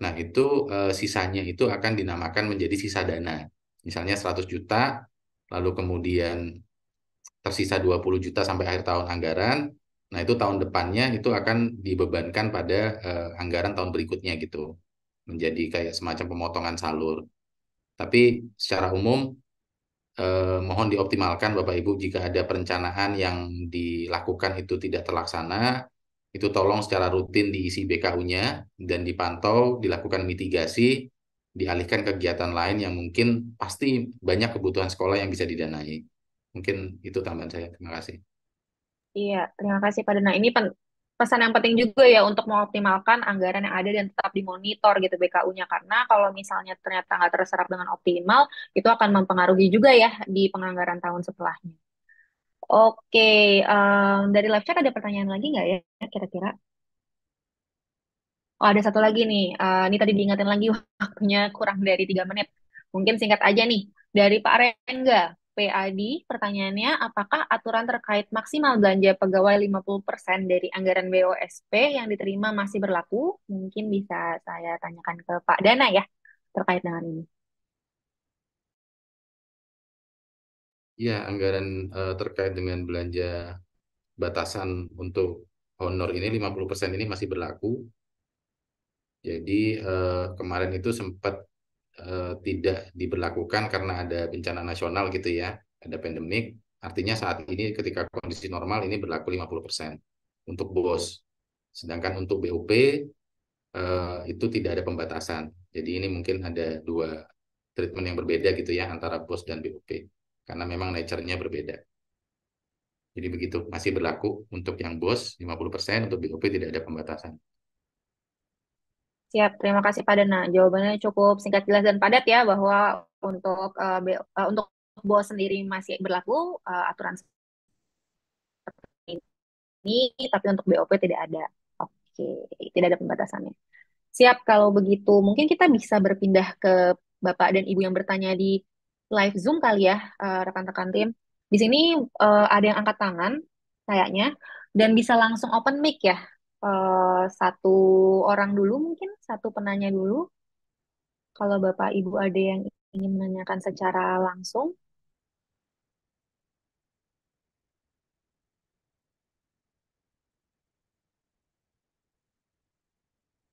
Nah, itu sisanya itu akan dinamakan menjadi sisa dana. Misalnya 100 juta, lalu kemudian tersisa 20 juta sampai akhir tahun anggaran. Nah, itu tahun depannya itu akan dibebankan pada anggaran tahun berikutnya gitu. Menjadi kayak semacam pemotongan salur. Tapi secara umum mohon dioptimalkan Bapak Ibu jika ada perencanaan yang dilakukan itu tidak terlaksana, itu tolong secara rutin diisi BKU-nya dan dipantau, dilakukan mitigasi, dialihkan kegiatan lain yang mungkin pasti banyak kebutuhan sekolah yang bisa didanai. Mungkin itu tambahan saya. Terima kasih. Iya, terima kasih Pak Dana. Ini pesan yang penting juga ya untuk mengoptimalkan anggaran yang ada dan tetap dimonitor gitu BKU-nya. Karena kalau misalnya ternyata nggak terserap dengan optimal, itu akan mempengaruhi juga ya di penganggaran tahun setelahnya. Oke, dari live chat ada pertanyaan lagi nggak ya kira-kira? Oh, ada satu lagi nih. Ini tadi diingatin lagi waktunya kurang dari 3 menit. Mungkin singkat aja nih. Dari Pak Rengga, PAD, pertanyaannya, apakah aturan terkait maksimal belanja pegawai 50% dari anggaran BOSP yang diterima masih berlaku? Mungkin bisa saya tanyakan ke Pak Dana ya, terkait dengan ini. Ya, anggaran terkait dengan belanja batasan untuk honor ini 50% ini masih berlaku. Jadi kemarin itu sempat tidak diberlakukan karena ada bencana nasional gitu ya, ada pandemik. Artinya saat ini ketika kondisi normal ini berlaku 50% untuk BOS. Sedangkan untuk BUP itu tidak ada pembatasan. Jadi ini mungkin ada dua treatment yang berbeda gitu ya antara BOS dan BOP karena memang nature-nya berbeda. Jadi begitu, masih berlaku untuk yang BOS 50%, untuk BOP tidak ada pembatasan. Siap, terima kasih Pak Dana. Jawabannya cukup singkat, jelas, dan padat ya, bahwa untuk untuk BOS sendiri masih berlaku aturan ini, tapi untuk BOP tidak ada. Oke, tidak ada pembatasannya. Siap, kalau begitu mungkin kita bisa berpindah ke Bapak dan Ibu yang bertanya di live Zoom kali ya, rekan-rekan tim. Di sini ada yang angkat tangan kayaknya, dan bisa langsung open mic ya. Satu orang dulu mungkin, satu penanya dulu. Kalau Bapak Ibu ada yang ingin menanyakan secara langsung,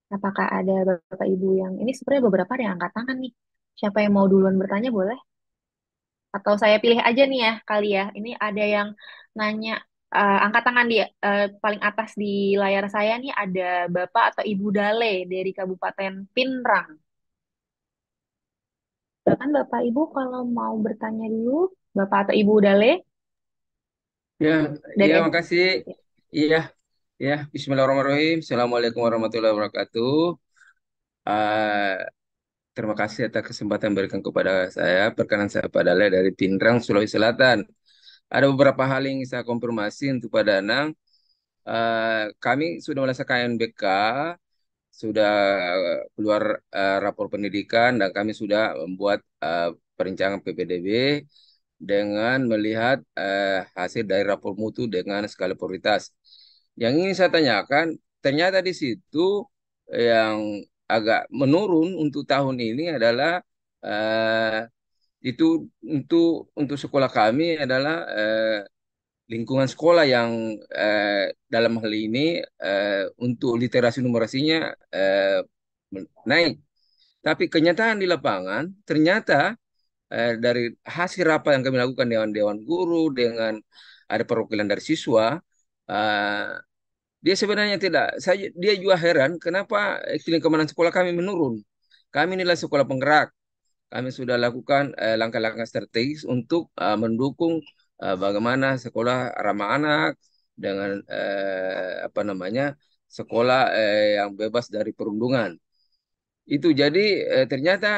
apakah ada Bapak Ibu yang ini, sebenarnya beberapa ada yang angkat tangan nih. Siapa yang mau duluan bertanya boleh? Atau saya pilih aja nih ya kali ya. Ini ada yang nanya, angkat tangan di paling atas di layar saya nih, ada Bapak atau Ibu Dale dari Kabupaten Pinrang. Silakan Bapak Ibu kalau mau bertanya dulu, Bapak atau Ibu Dale Ya, dari ya, makasih. Iya, ya. Bismillahirrahmanirrahim. Assalamualaikum warahmatullahi wabarakatuh. Eh, Terima kasih atas kesempatan yang berikan kepada saya. Perkenan saya Pak Dale dari Pindrang, Sulawesi Selatan. Ada beberapa hal yang ingin saya konfirmasi untuk Pak Danang. Kami sudah melaksanakan KNBK, sudah keluar rapor pendidikan, dan kami sudah membuat perencanaan PPDB dengan melihat hasil dari rapor mutu dengan skala prioritas. Yang ingin saya tanyakan, ternyata di situ yang agak menurun untuk tahun ini adalah itu untuk sekolah kami adalah lingkungan sekolah yang dalam hal ini untuk literasi numerasinya naik. Tapi kenyataan di lapangan ternyata dari hasil rapat yang kami lakukan dengan Dewan Guru, dengan ada perwakilan dari siswa, eh, dia sebenarnya tidak. Dia juga heran kenapa iklim keamanan sekolah kami menurun. Kami inilah sekolah penggerak. Kami sudah lakukan langkah-langkah strategis untuk mendukung bagaimana sekolah ramah anak dengan apa namanya sekolah yang bebas dari perundungan. Itu jadi ternyata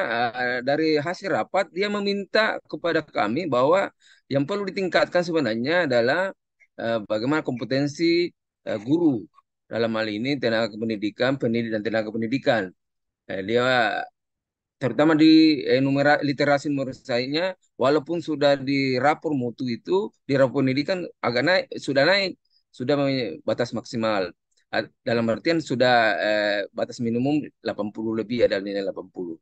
dari hasil rapat dia meminta kepada kami bahwa yang perlu ditingkatkan sebenarnya adalah bagaimana kompetensi guru dalam hal ini tenaga pendidikan, pendidik dan tenaga pendidikan. Dia terutama di literasi numerasinya, walaupun sudah di rapor mutu itu, di rapor pendidikan agak naik, sudah batas maksimal. Dalam artian sudah batas minimum 80 lebih, ada nilai 80.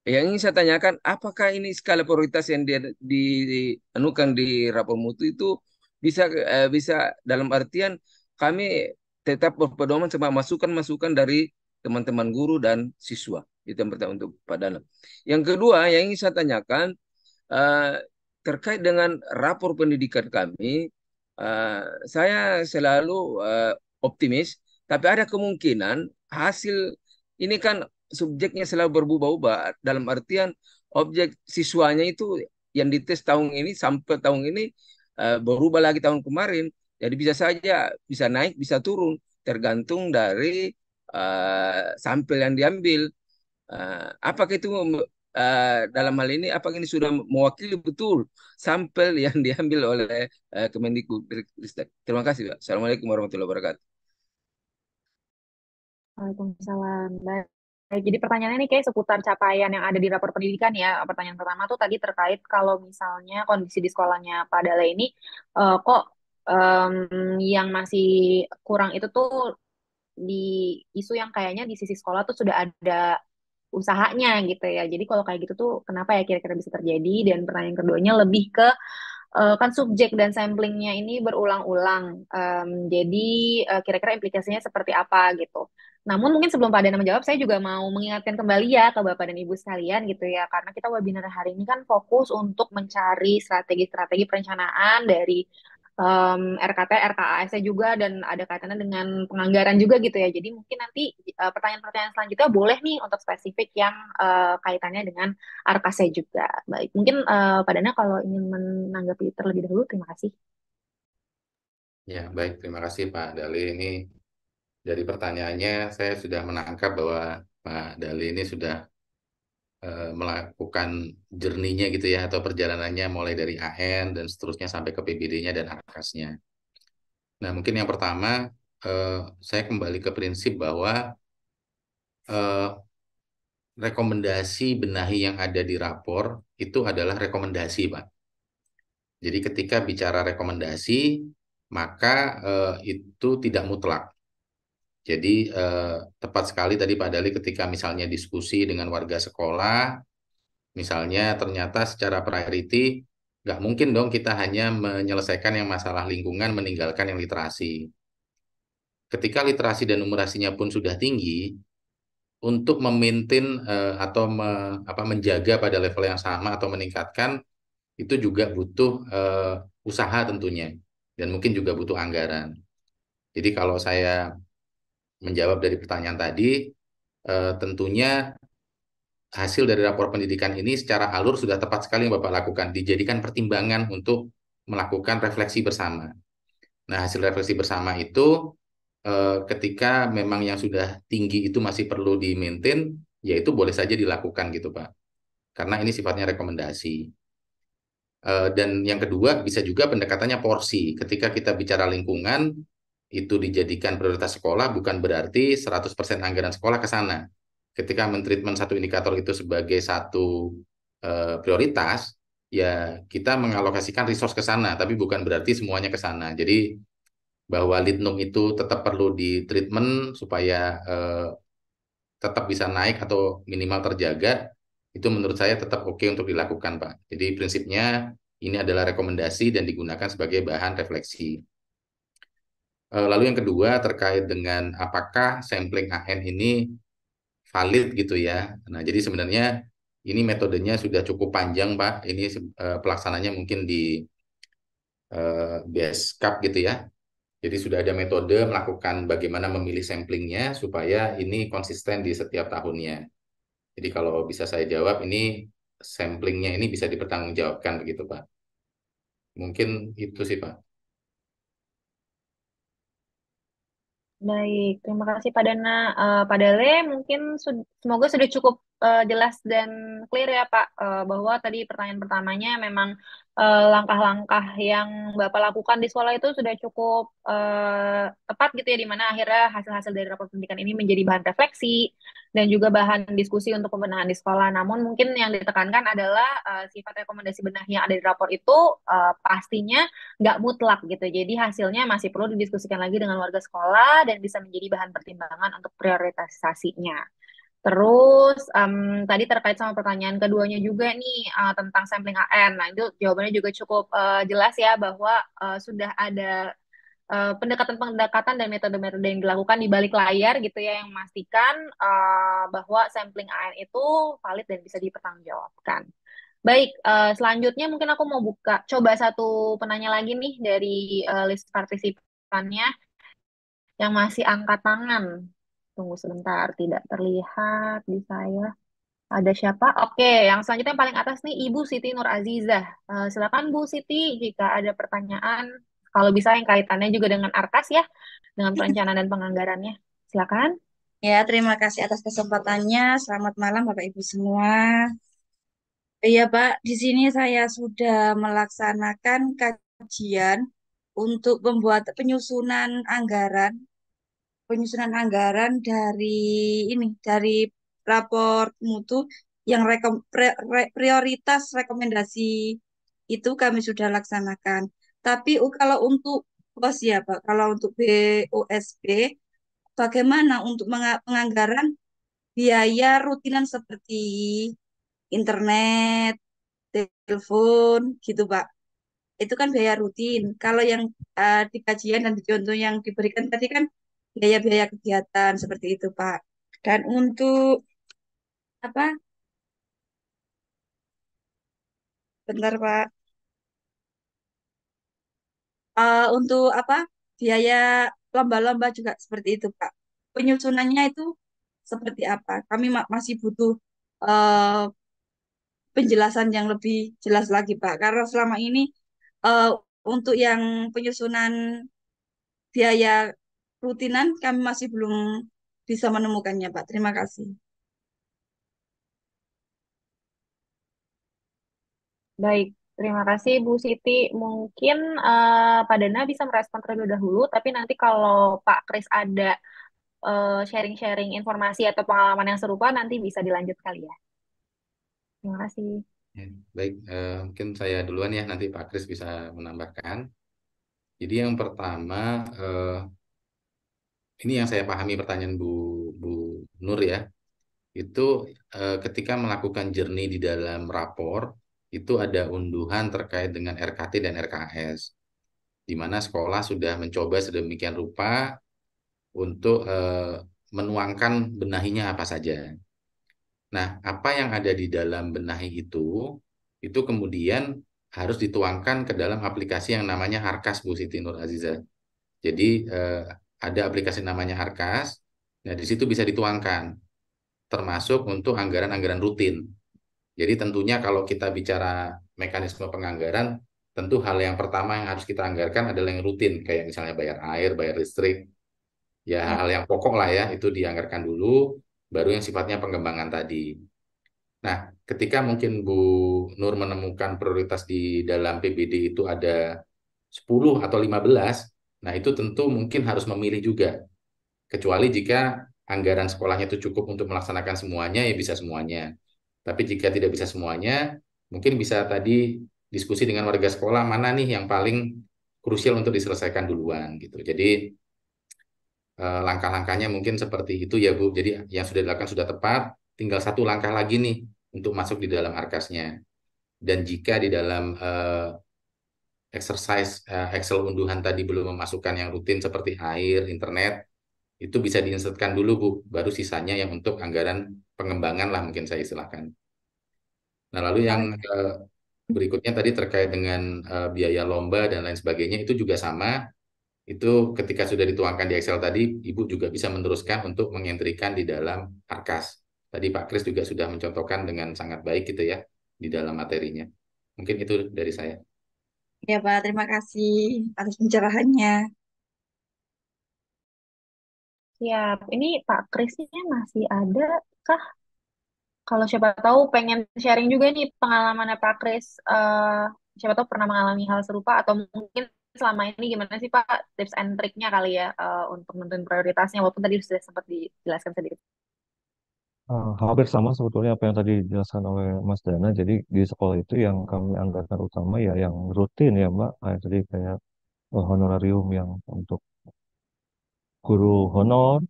Yang ingin saya tanyakan, apakah ini skala prioritas yang dia dianukan di rapor mutu itu bisa dalam artian kami tetap berpedoman sama masukan-masukan dari teman-teman guru dan siswa. Itu yang pertama untuk Pak Danang. Yang kedua, yang ingin saya tanyakan eh, terkait dengan rapor pendidikan kami, eh, saya selalu optimis, tapi ada kemungkinan hasil ini kan subjeknya selalu berubah-ubah dalam artian objek siswanya itu yang dites tahun ini sampai tahun ini berubah lagi tahun kemarin. Jadi bisa saja bisa naik, bisa turun tergantung dari sampel yang diambil. Apakah itu dalam hal ini apakah ini sudah mewakili betul sampel yang diambil oleh Kemendikbudristek? Terima kasih, Pak. Assalamualaikum warahmatullahi wabarakatuh. Waalaikumsalam. Baik. Baik, jadi pertanyaannya nih kayak seputar capaian yang ada di rapor pendidikan ya. Pertanyaan pertama tuh tadi terkait kalau misalnya kondisi di sekolahnya Pak Dale ini kok yang masih kurang itu tuh di isu yang kayaknya di sisi sekolah tuh sudah ada usahanya gitu ya. Jadi kalau kayak gitu tuh kenapa ya kira-kira bisa terjadi? Dan pertanyaan keduanya lebih ke kan subjek dan samplingnya ini berulang-ulang. Jadi kira-kira implikasinya seperti apa gitu. Namun mungkin sebelum Pak Dana menjawab, saya juga mau mengingatkan kembali ya ke Bapak dan Ibu sekalian gitu ya, karena kita webinar hari ini kan fokus untuk mencari strategi-strategi perencanaan dari RKT, RKAS-nya juga dan ada kaitannya dengan penganggaran juga gitu ya. Jadi mungkin nanti pertanyaan-pertanyaan selanjutnya boleh nih untuk spesifik yang kaitannya dengan RKC juga. Baik, mungkin Pak Dana kalau ingin menanggapi terlebih dahulu, terima kasih. Ya, baik. Terima kasih Pak Dali. Ini dari pertanyaannya saya sudah menangkap bahwa Pak Dali ini sudah melakukan journey-nya gitu ya, atau perjalanannya mulai dari AN dan seterusnya sampai ke PBD-nya dan AKAS-nya. Nah, mungkin yang pertama, saya kembali ke prinsip bahwa eh, rekomendasi benahi yang ada di rapor itu adalah rekomendasi, Pak. Jadi ketika bicara rekomendasi, maka itu tidak mutlak. Jadi tepat sekali tadi Pak Dali ketika misalnya diskusi dengan warga sekolah, misalnya ternyata secara priority, nggak mungkin dong kita hanya menyelesaikan yang masalah lingkungan, meninggalkan yang literasi. Ketika literasi dan numerasinya pun sudah tinggi, untuk memaintain atau menjaga pada level yang sama atau meningkatkan, itu juga butuh usaha tentunya, dan mungkin juga butuh anggaran. Jadi kalau saya menjawab dari pertanyaan tadi, tentunya hasil dari rapor pendidikan ini secara alur sudah tepat sekali yang Bapak lakukan, dijadikan pertimbangan untuk melakukan refleksi bersama. Nah, hasil refleksi bersama itu ketika memang yang sudah tinggi itu masih perlu di-maintain, ya itu boleh saja dilakukan gitu, Pak. Karena ini sifatnya rekomendasi. Dan yang kedua, bisa juga pendekatannya porsi. Ketika kita bicara lingkungan, itu dijadikan prioritas sekolah, bukan berarti 100% anggaran sekolah ke sana. Ketika mentreatment satu indikator itu sebagai satu prioritas, ya kita mengalokasikan resource ke sana, tapi bukan berarti semuanya ke sana. Jadi bahwa litnum itu tetap perlu di treatment supaya tetap bisa naik atau minimal terjaga, itu menurut saya tetap oke untuk dilakukan, Pak. Jadi prinsipnya ini adalah rekomendasi dan digunakan sebagai bahan refleksi. Lalu yang kedua terkait dengan apakah sampling AN ini valid gitu ya. Nah, jadi sebenarnya ini metodenya sudah cukup panjang, Pak. Ini pelaksananya mungkin di Beskap gitu ya. Jadi sudah ada metode melakukan bagaimana memilih samplingnya supaya ini konsisten di setiap tahunnya. Jadi kalau bisa saya jawab, ini samplingnya ini bisa dipertanggungjawabkan begitu, Pak. Mungkin itu sih, Pak. Baik, terima kasih Pak Dana. Pak Dale, mungkin semoga sudah cukup jelas dan clear ya Pak, bahwa tadi pertanyaan pertamanya memang langkah-langkah yang Bapak lakukan di sekolah itu sudah cukup tepat gitu ya, di mana akhirnya hasil-hasil dari rapor pendidikan ini menjadi bahan refleksi dan juga bahan diskusi untuk pembenahan di sekolah. Namun mungkin yang ditekankan adalah sifat rekomendasi benahi yang ada di rapor itu pastinya nggak mutlak gitu. Jadi hasilnya masih perlu didiskusikan lagi dengan warga sekolah dan bisa menjadi bahan pertimbangan untuk prioritasasinya. Terus tadi terkait sama pertanyaan keduanya juga nih tentang sampling AN. Nah itu jawabannya juga cukup jelas ya bahwa sudah ada pendekatan-pendekatan dan metode-metode yang dilakukan di balik layar gitu ya yang memastikan bahwa sampling AN itu valid dan bisa dipertanggungjawabkan. Baik, selanjutnya mungkin aku mau buka coba satu penanya lagi nih dari list partisipannya yang masih angkat tangan. Tunggu sebentar, tidak terlihat di saya. Ada siapa? Oke, yang selanjutnya yang paling atas nih Ibu Siti Nur Azizah. Silakan Bu Siti jika ada pertanyaan, kalau bisa yang kaitannya juga dengan Arkas ya, dengan perencanaan dan penganggarannya. Silakan. Ya, terima kasih atas kesempatannya. Selamat malam Bapak Ibu semua. Iya Pak, di sini saya sudah melaksanakan kajian untuk membuat penyusunan anggaran dari rapor mutu yang prioritas rekomendasi itu kami sudah laksanakan. Tapi kalau untuk BOS ya Pak, kalau untuk BOSB, bagaimana untuk penganggaran biaya rutinan seperti internet, telepon, gitu Pak. Itu kan biaya rutin. Kalau yang di kajian dan di contoh yang diberikan tadi kan biaya-biaya kegiatan seperti itu Pak. Dan untuk apa? Bentar Pak. Untuk apa biaya lomba-lomba juga seperti itu, Pak. Penyusunannya itu seperti apa? Kami masih butuh eh, penjelasan yang lebih jelas lagi, Pak. Karena selama ini eh, untuk yang penyusunan biaya rutinan kami masih belum bisa menemukannya, Pak. Terima kasih. Baik, terima kasih Bu Siti. Mungkin Pak Dana bisa merespon terlebih dahulu, tapi nanti kalau Pak Kris ada sharing-sharing informasi atau pengalaman yang serupa, nanti bisa dilanjut kali ya. Terima kasih. Ya, baik, mungkin saya duluan ya, nanti Pak Kris bisa menambahkan. Jadi yang pertama, ini yang saya pahami pertanyaan Bu Nur ya, itu ketika melakukan journey di dalam rapor, itu ada unduhan terkait dengan RKT dan RKS, di mana sekolah sudah mencoba sedemikian rupa untuk menuangkan benahinya apa saja. Nah, apa yang ada di dalam benahi itu kemudian harus dituangkan ke dalam aplikasi yang namanya Arkas, Bu Siti Nur Aziza. Jadi ada aplikasi namanya Arkas, nah di situ bisa dituangkan, termasuk untuk anggaran-anggaran rutin. Jadi tentunya kalau kita bicara mekanisme penganggaran, tentu hal yang pertama yang harus kita anggarkan adalah yang rutin, kayak misalnya bayar air, bayar listrik, ya Ya, hal yang pokok lah ya, itu dianggarkan dulu, baru yang sifatnya pengembangan tadi. Nah, ketika mungkin Bu Nur menemukan prioritas di dalam PBD itu ada 10 atau 15, nah itu tentu mungkin harus memilih juga. Kecuali jika anggaran sekolahnya itu cukup untuk melaksanakan semuanya, ya bisa semuanya. Tapi jika tidak bisa semuanya, mungkin bisa tadi diskusi dengan warga sekolah mana nih yang paling krusial untuk diselesaikan duluan gitu. Jadi langkah-langkahnya mungkin seperti itu ya Bu. Jadi yang sudah dilakukan sudah tepat, tinggal satu langkah lagi nih untuk masuk di dalam arkasnya. Dan jika di dalam exercise Excel unduhan tadi belum memasukkan yang rutin seperti air, internet, itu bisa diinsertkan dulu Bu, baru sisanya yang untuk anggaran pengembangan lah mungkin saya istilahkan. Nah, lalu yang berikutnya tadi terkait dengan biaya lomba dan lain sebagainya itu juga sama. Itu ketika sudah dituangkan di Excel tadi, Ibu juga bisa meneruskan untuk mengentrikan di dalam Arkas. Tadi Pak Kris juga sudah mencontohkan dengan sangat baik gitu ya di dalam materinya. Mungkin itu dari saya. ya Pak, terima kasih atas pencerahannya. Siap. Ini Pak Krisnya masih ada kah? Kalau siapa tahu pengen sharing juga nih pengalamannya Pak Kris, siapa tahu pernah mengalami hal serupa atau mungkin selama ini gimana sih Pak tips and triknya kali ya untuk menentukan prioritasnya walaupun tadi sudah sempat dijelaskan sedikit. Hampir sama sebetulnya apa yang tadi dijelaskan oleh Mas Dana. Jadi di sekolah itu yang kami anggarkan utama ya yang rutin ya Mbak. Kayak tadi kayak honorarium yang untuk guru honor,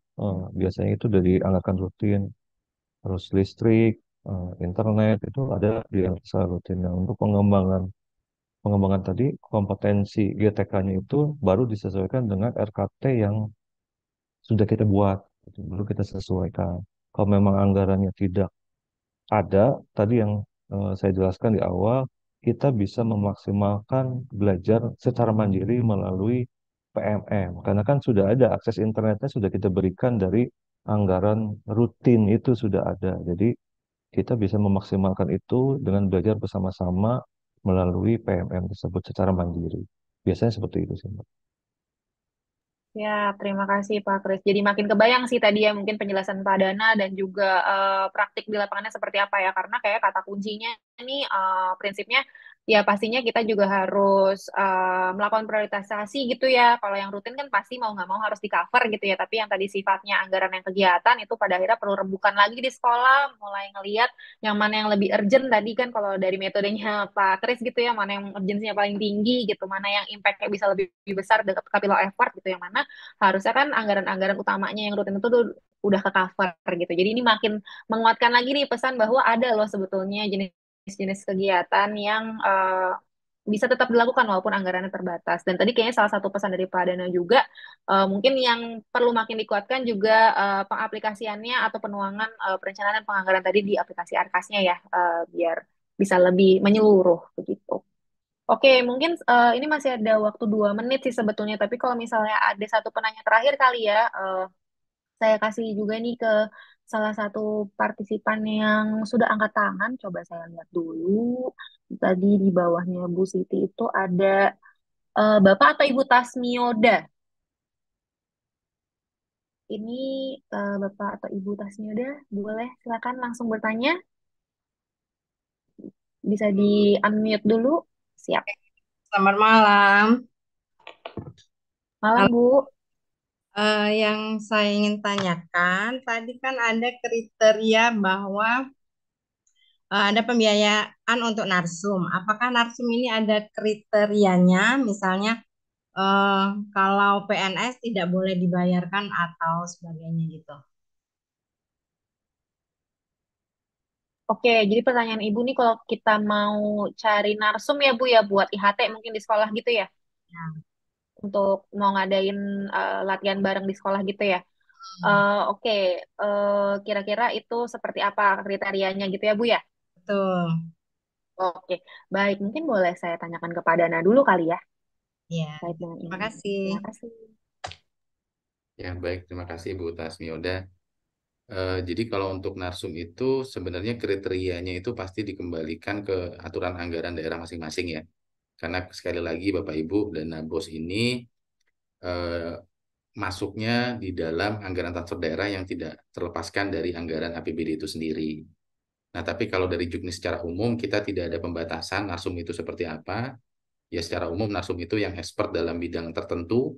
biasanya itu udah dianggarkan rutin. Terus listrik, internet itu ada di anggaran rutin. Nah, untuk pengembangan pengembangan tadi kompetensi GTK-nya itu baru disesuaikan dengan RKT yang sudah kita buat. Itu baru kita sesuaikan. Kalau memang anggarannya tidak ada, tadi yang saya jelaskan di awal, kita bisa memaksimalkan belajar secara mandiri melalui PMM. Karena kan sudah ada akses internetnya sudah kita berikan dari anggaran rutin itu sudah ada. Jadi kita bisa memaksimalkan itu dengan belajar bersama-sama melalui PMM tersebut secara mandiri. Biasanya seperti itu sih, Mbak. Ya, terima kasih Pak Kris. Jadi makin kebayang sih tadi ya mungkin penjelasan Pak Dana dan juga praktik di lapangannya seperti apa ya. Karena kayak kata kuncinya nih prinsipnya ya pastinya kita juga harus melakukan prioritisasi gitu ya. Kalau yang rutin kan pasti mau nggak mau harus di cover gitu ya. Tapi yang tadi sifatnya anggaran yang kegiatan itu pada akhirnya perlu rembukan lagi di sekolah. Mulai ngelihat yang mana yang lebih urgent tadi kan kalau dari metodenya Pak Kris gitu ya. Mana yang urgensinya paling tinggi gitu. Mana yang impactnya bisa lebih besar dengan capital effort gitu. Yang mana harusnya kan anggaran-anggaran utamanya yang rutin itu tuh udah ke cover gitu. Jadi ini makin menguatkan lagi nih pesan bahwa ada loh sebetulnya jenis-jenis kegiatan yang bisa tetap dilakukan walaupun anggarannya terbatas. Dan tadi kayaknya salah satu pesan dari Pak Dana juga mungkin yang perlu makin dikuatkan juga pengaplikasiannya atau penuangan perencanaan dan penganggaran tadi di aplikasi Arkasnya ya biar bisa lebih menyeluruh begitu. Oke, mungkin ini masih ada waktu 2 menit sih sebetulnya. Tapi kalau misalnya ada satu penanya terakhir kali ya, saya kasih juga nih ke salah satu partisipan yang sudah angkat tangan. Coba saya lihat dulu. Tadi di bawahnya Bu Siti itu ada Bapak atau Ibu Tasmioda. Ini Bapak atau Ibu Tasmioda, boleh silakan langsung bertanya. Bisa di-unmute dulu. Siap. Selamat malam. Malam, Halo, Bu. yang saya ingin tanyakan, tadi kan ada kriteria bahwa ada pembiayaan untuk narsum. Apakah narsum ini ada kriterianya? Misalnya, eh, kalau PNS tidak boleh dibayarkan atau sebagainya gitu. Oke, jadi pertanyaan Ibu nih kalau kita mau cari narsum ya Bu ya buat IHT mungkin di sekolah gitu ya. Ya, Untuk mau ngadain latihan bareng di sekolah gitu ya. Oke, kira-kira itu seperti apa kriterianya gitu ya Bu ya? betul. Oke, baik. Mungkin boleh saya tanyakan kepada Dana dulu kali ya, Ya, terkait dengan terima ini. kasih. Terima kasih. Ya, baik. Terima kasih Bu Tasmioda. Jadi kalau untuk narsum itu sebenarnya kriterianya itu pasti dikembalikan ke aturan anggaran daerah masing-masing ya. Karena sekali lagi Bapak Ibu dan BOS ini eh, masuknya di dalam anggaran transfer daerah yang tidak terlepaskan dari anggaran APBD itu sendiri. Nah, tapi kalau dari Juknis secara umum kita tidak ada pembatasan narsum itu seperti apa. Ya secara umum narsum itu yang expert dalam bidang tertentu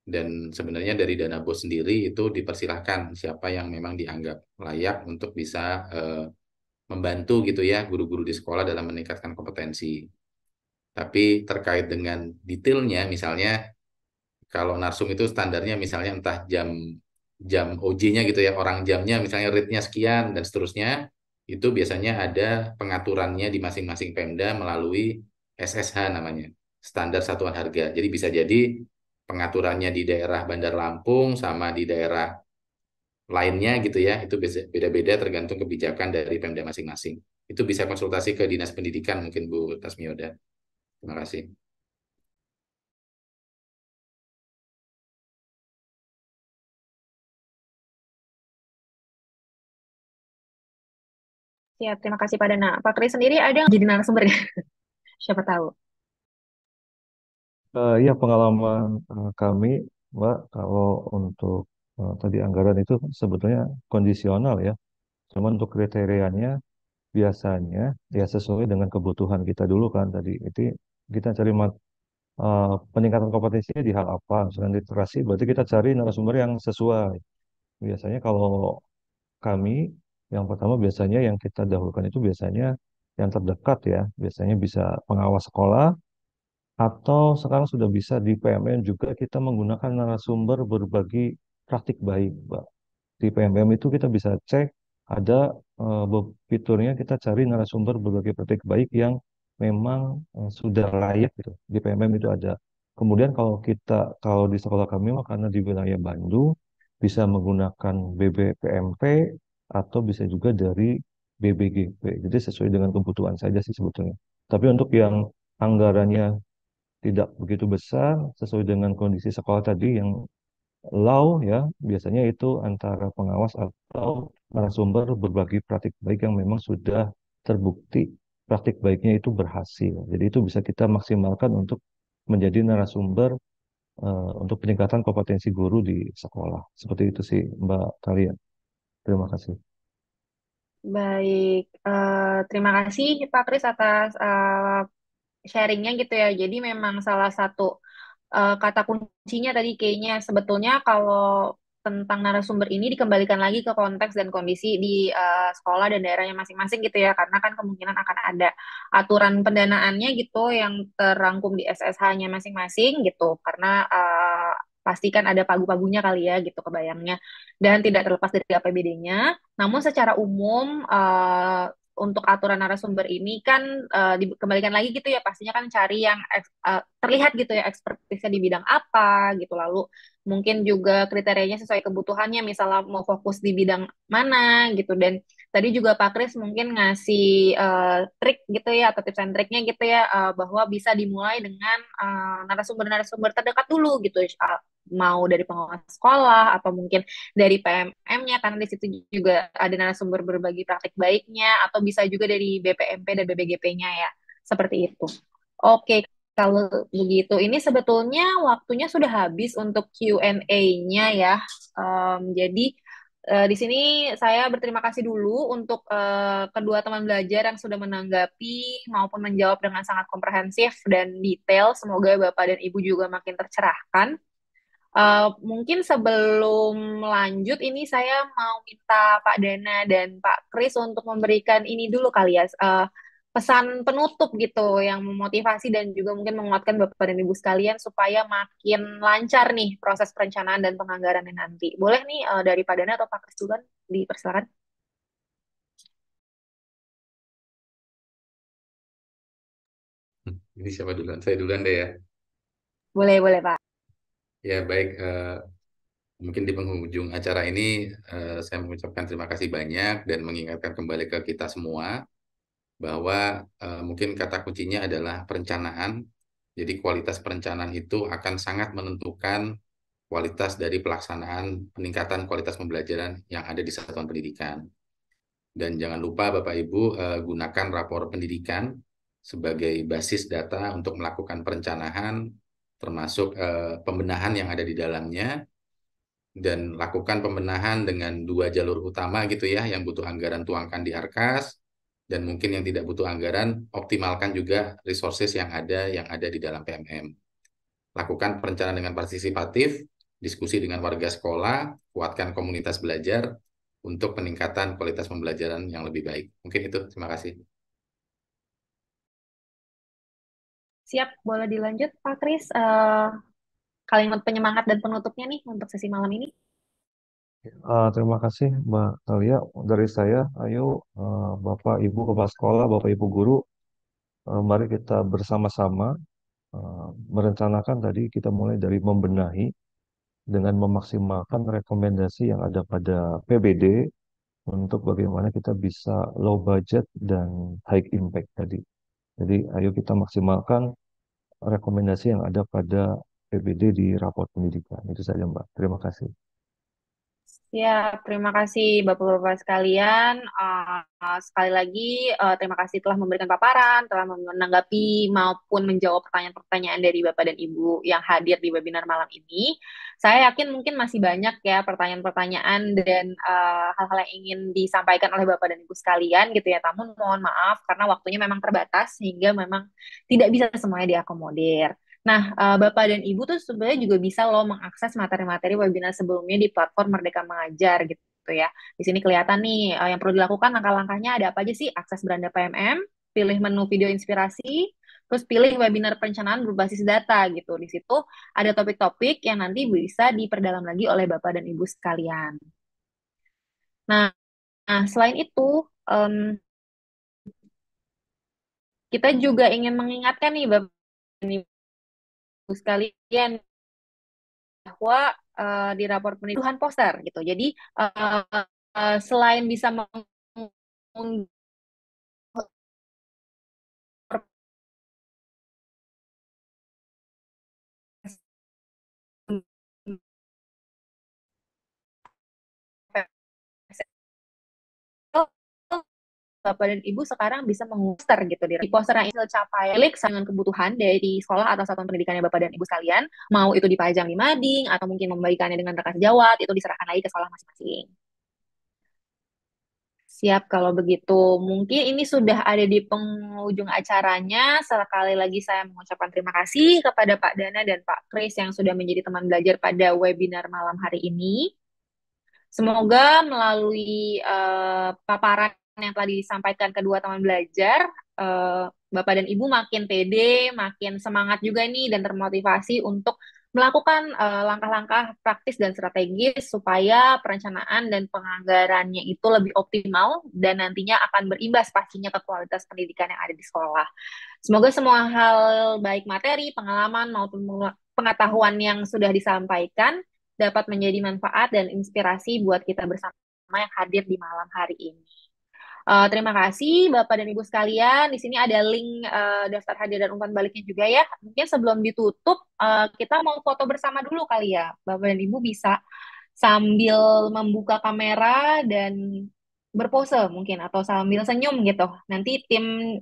dan sebenarnya dari dana bos sendiri itu dipersilahkan siapa yang memang dianggap layak untuk bisa membantu gitu ya guru-guru di sekolah dalam meningkatkan kompetensi. Tapi terkait dengan detailnya, misalnya kalau narsum itu standarnya misalnya entah jam jam OJ-nya gitu ya, orang jamnya misalnya rate-nya sekian dan seterusnya, itu biasanya ada pengaturannya di masing-masing Pemda melalui SSH namanya, standar satuan harga. Jadi bisa jadi pengaturannya di daerah Bandar Lampung sama di daerah lainnya gitu ya, itu beda-beda tergantung kebijakan dari Pemda masing-masing. Itu bisa konsultasi ke Dinas Pendidikan mungkin Bu Tasmioda. Terima kasih. Siap, terima kasih Pak Dana. Pak Kris sendiri ada nggak jadi narasumbernya? Siapa tahu. Ya pengalaman kami, Mbak, kalau untuk tadi anggaran itu sebetulnya kondisional ya. Cuman untuk kriterianya biasanya ya sesuai dengan kebutuhan kita dulu kan tadi. Itu kita cari peningkatan kompetensinya di hal apa. Misalkan literasi, berarti kita cari narasumber yang sesuai. Biasanya kalau kami, yang pertama biasanya yang kita dahulukan itu biasanya yang terdekat ya. Biasanya bisa pengawas sekolah, atau sekarang sudah bisa di PMN juga kita menggunakan narasumber berbagi praktik baik, Mbak. Di PMM itu kita bisa cek ada fiturnya kita cari narasumber berbagai praktik baik yang memang sudah layak gitu. Di PMM itu ada. Kemudian kalau di sekolah kami mah karena di wilayah Bandung bisa menggunakan BBPMP atau bisa juga dari BBGP. Jadi sesuai dengan kebutuhan saja sih sebetulnya. Tapi untuk yang anggarannya tidak begitu besar sesuai dengan kondisi sekolah tadi yang low ya, biasanya itu antara pengawas atau narasumber berbagi praktik baik yang memang sudah terbukti praktik baiknya itu berhasil. Jadi itu bisa kita maksimalkan untuk menjadi narasumber untuk peningkatan kompetensi guru di sekolah. Seperti itu sih Mbak Kalian. Terima kasih. Baik, terima kasih Pak Kris atas sharingnya gitu ya. Jadi memang salah satu kata kuncinya tadi kayaknya sebetulnya kalau tentang narasumber ini dikembalikan lagi ke konteks dan kondisi di sekolah dan daerahnya masing-masing gitu ya. Karena kan kemungkinan akan ada aturan pendanaannya gitu yang terangkum di SSH-nya masing-masing gitu. Karena pastikan ada pagu-pagunya kali ya gitu kebayangnya dan tidak terlepas dari APBD-nya. Namun secara umum untuk aturan narasumber ini kan dikembalikan lagi gitu ya pastinya kan cari yang terlihat gitu ya ekspertisnya di bidang apa gitu lalu mungkin juga kriterianya sesuai kebutuhannya misalnya mau fokus di bidang mana gitu dan Tadi juga Pak Kris mungkin ngasih trik gitu ya atau tips and triknya gitu ya bahwa bisa dimulai dengan narasumber-narasumber terdekat dulu gitu. Mau dari pengawas sekolah atau mungkin dari PMM-nya karena di situ juga ada narasumber berbagi praktik baiknya atau bisa juga dari BPMP dan BBGP-nya ya. Seperti itu. Oke, kalau begitu ini sebetulnya waktunya sudah habis untuk Q&A-nya ya. Jadi di sini saya berterima kasih dulu untuk kedua teman belajar yang sudah menanggapi maupun menjawab dengan sangat komprehensif dan detail. Semoga Bapak dan Ibu juga makin tercerahkan. Mungkin sebelum lanjut, ini saya mau minta Pak Dana dan Pak Kris untuk memberikan ini dulu kali ya, pesan penutup gitu yang memotivasi dan juga mungkin menguatkan Bapak dan Ibu sekalian supaya makin lancar nih proses perencanaan dan penganggarannya nanti. Boleh nih dari Pak Dana atau Pak Kris duluan, dipersilakan. Ini siapa duluan? Saya duluan deh ya. Boleh, boleh Pak. Ya baik, mungkin di penghujung acara ini saya mengucapkan terima kasih banyak dan mengingatkan kembali ke kita semua bahwa mungkin kata kuncinya adalah perencanaan. Jadi kualitas perencanaan itu akan sangat menentukan kualitas dari pelaksanaan peningkatan kualitas pembelajaran yang ada di satuan pendidikan. Dan jangan lupa Bapak Ibu gunakan rapor pendidikan sebagai basis data untuk melakukan perencanaan termasuk pembenahan yang ada di dalamnya dan lakukan pembenahan dengan 2 jalur utama gitu ya, yang butuh anggaran tuangkan di Arkas dan mungkin yang tidak butuh anggaran optimalkan juga resources yang ada di dalam PMM. Lakukan perencanaan dengan partisipatif, diskusi dengan warga sekolah, kuatkan komunitas belajar untuk peningkatan kualitas pembelajaran yang lebih baik. Mungkin itu, terima kasih. Siap, boleh dilanjut Pak Kris. Kalimat penyemangat dan penutupnya nih untuk sesi malam ini. Terima kasih Mbak Talia. Dari saya, ayo Bapak Ibu Kepala Sekolah, Bapak Ibu Guru, mari kita bersama-sama merencanakan tadi kita mulai dari membenahi dengan memaksimalkan rekomendasi yang ada pada PBD untuk bagaimana kita bisa low budget dan high impact tadi. Jadi ayo kita maksimalkan rekomendasi yang ada pada PBD di raport pendidikan. Itu saja Mbak. Terima kasih. Ya, terima kasih Bapak-Bapak sekalian. Sekali lagi, terima kasih telah memberikan paparan, telah menanggapi maupun menjawab pertanyaan-pertanyaan dari Bapak dan Ibu yang hadir di webinar malam ini. Saya yakin mungkin masih banyak ya pertanyaan-pertanyaan dan hal-hal yang ingin disampaikan oleh Bapak dan Ibu sekalian gitu ya. Namun mohon maaf karena waktunya memang terbatas sehingga memang tidak bisa semuanya diakomodir. Nah, Bapak dan Ibu tuh sebenarnya juga bisa loh mengakses materi-materi webinar sebelumnya di platform Merdeka Mengajar gitu ya. Di sini kelihatan nih yang perlu dilakukan langkah-langkahnya ada apa aja sih? Akses beranda PMM, pilih menu video inspirasi, terus pilih webinar perencanaan berbasis data gitu. Di situ ada topik-topik yang nanti bisa diperdalam lagi oleh Bapak dan Ibu sekalian. Nah, selain itu kita juga ingin mengingatkan nih Bapak dan Ibu sekalian bahwa di rapor penelitian poster gitu. Jadi selain bisa mengunggah Bapak dan Ibu sekarang bisa menguster gitu di poster yang tercapai dengan kebutuhan dari sekolah atau satuan pendidikannya Bapak dan Ibu sekalian, mau itu dipajang di mading atau mungkin membagikannya dengan rekan sejawat, itu diserahkan lagi ke sekolah masing-masing. Siap, kalau begitu mungkin ini sudah ada di penghujung acaranya. Sekali lagi saya mengucapkan terima kasih kepada Pak Dana dan Pak Kris yang sudah menjadi teman belajar pada webinar malam hari ini. Semoga melalui paparan yang telah disampaikan kedua teman belajar, Bapak dan Ibu makin pede, makin semangat juga nih dan termotivasi untuk melakukan langkah-langkah praktis dan strategis supaya perencanaan dan penganggarannya itu lebih optimal dan nantinya akan berimbas pastinya ke kualitas pendidikan yang ada di sekolah. Semoga semua hal baik materi, pengalaman maupun pengetahuan yang sudah disampaikan dapat menjadi manfaat dan inspirasi buat kita bersama yang hadir di malam hari ini. Terima kasih Bapak dan Ibu sekalian. Di sini ada link daftar hadir dan umpan baliknya juga ya. Mungkin sebelum ditutup, kita mau foto bersama dulu kali ya. Bapak dan Ibu bisa sambil membuka kamera dan berpose mungkin atau sambil senyum gitu. Nanti tim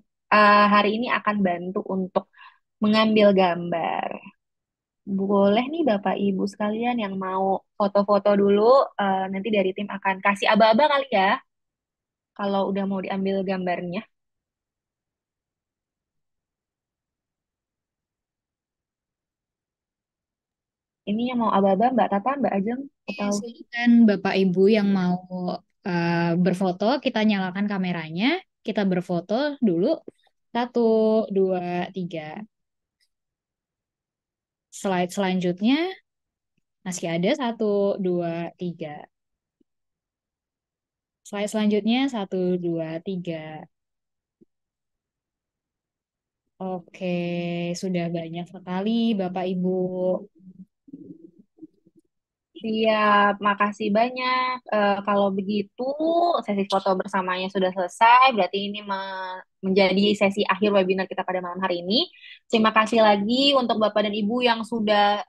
hari ini akan bantu untuk mengambil gambar. Boleh nih Bapak Ibu sekalian yang mau foto-foto dulu, nanti dari tim akan kasih aba-aba kali ya, kalau udah mau diambil gambarnya. Ini yang mau aba-aba Mbak Tata, Mbak Ajeng, atau Silakan Bapak Ibu yang mau berfoto, kita nyalakan kameranya, kita berfoto dulu. 1, 2, 3. Slide selanjutnya masih ada 1, 2, 3. Slide selanjutnya 1, 2, 3. Oke, sudah banyak sekali Bapak Ibu. siap, makasih banyak. Kalau begitu, sesi foto bersamanya sudah selesai. Berarti ini menjadi sesi akhir webinar kita pada malam hari ini. Terima kasih lagi untuk Bapak dan Ibu yang sudah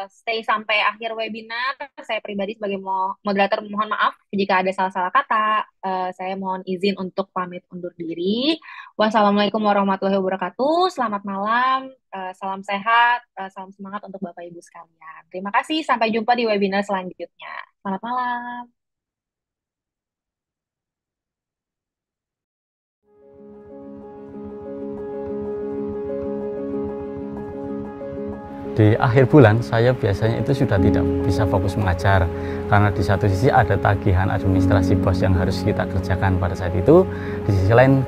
stay sampai akhir webinar. Saya pribadi sebagai moderator mohon maaf jika ada salah-salah kata. Saya mohon izin untuk pamit undur diri. Wassalamualaikum warahmatullahi wabarakatuh. Selamat malam. Salam sehat, salam semangat untuk Bapak Ibu sekalian. Terima kasih, sampai jumpa di webinar selanjutnya. Selamat malam. Di akhir bulan saya biasanya itu sudah tidak bisa fokus mengajar karena di satu sisi ada tagihan administrasi BOS yang harus kita kerjakan pada saat itu, di sisi lain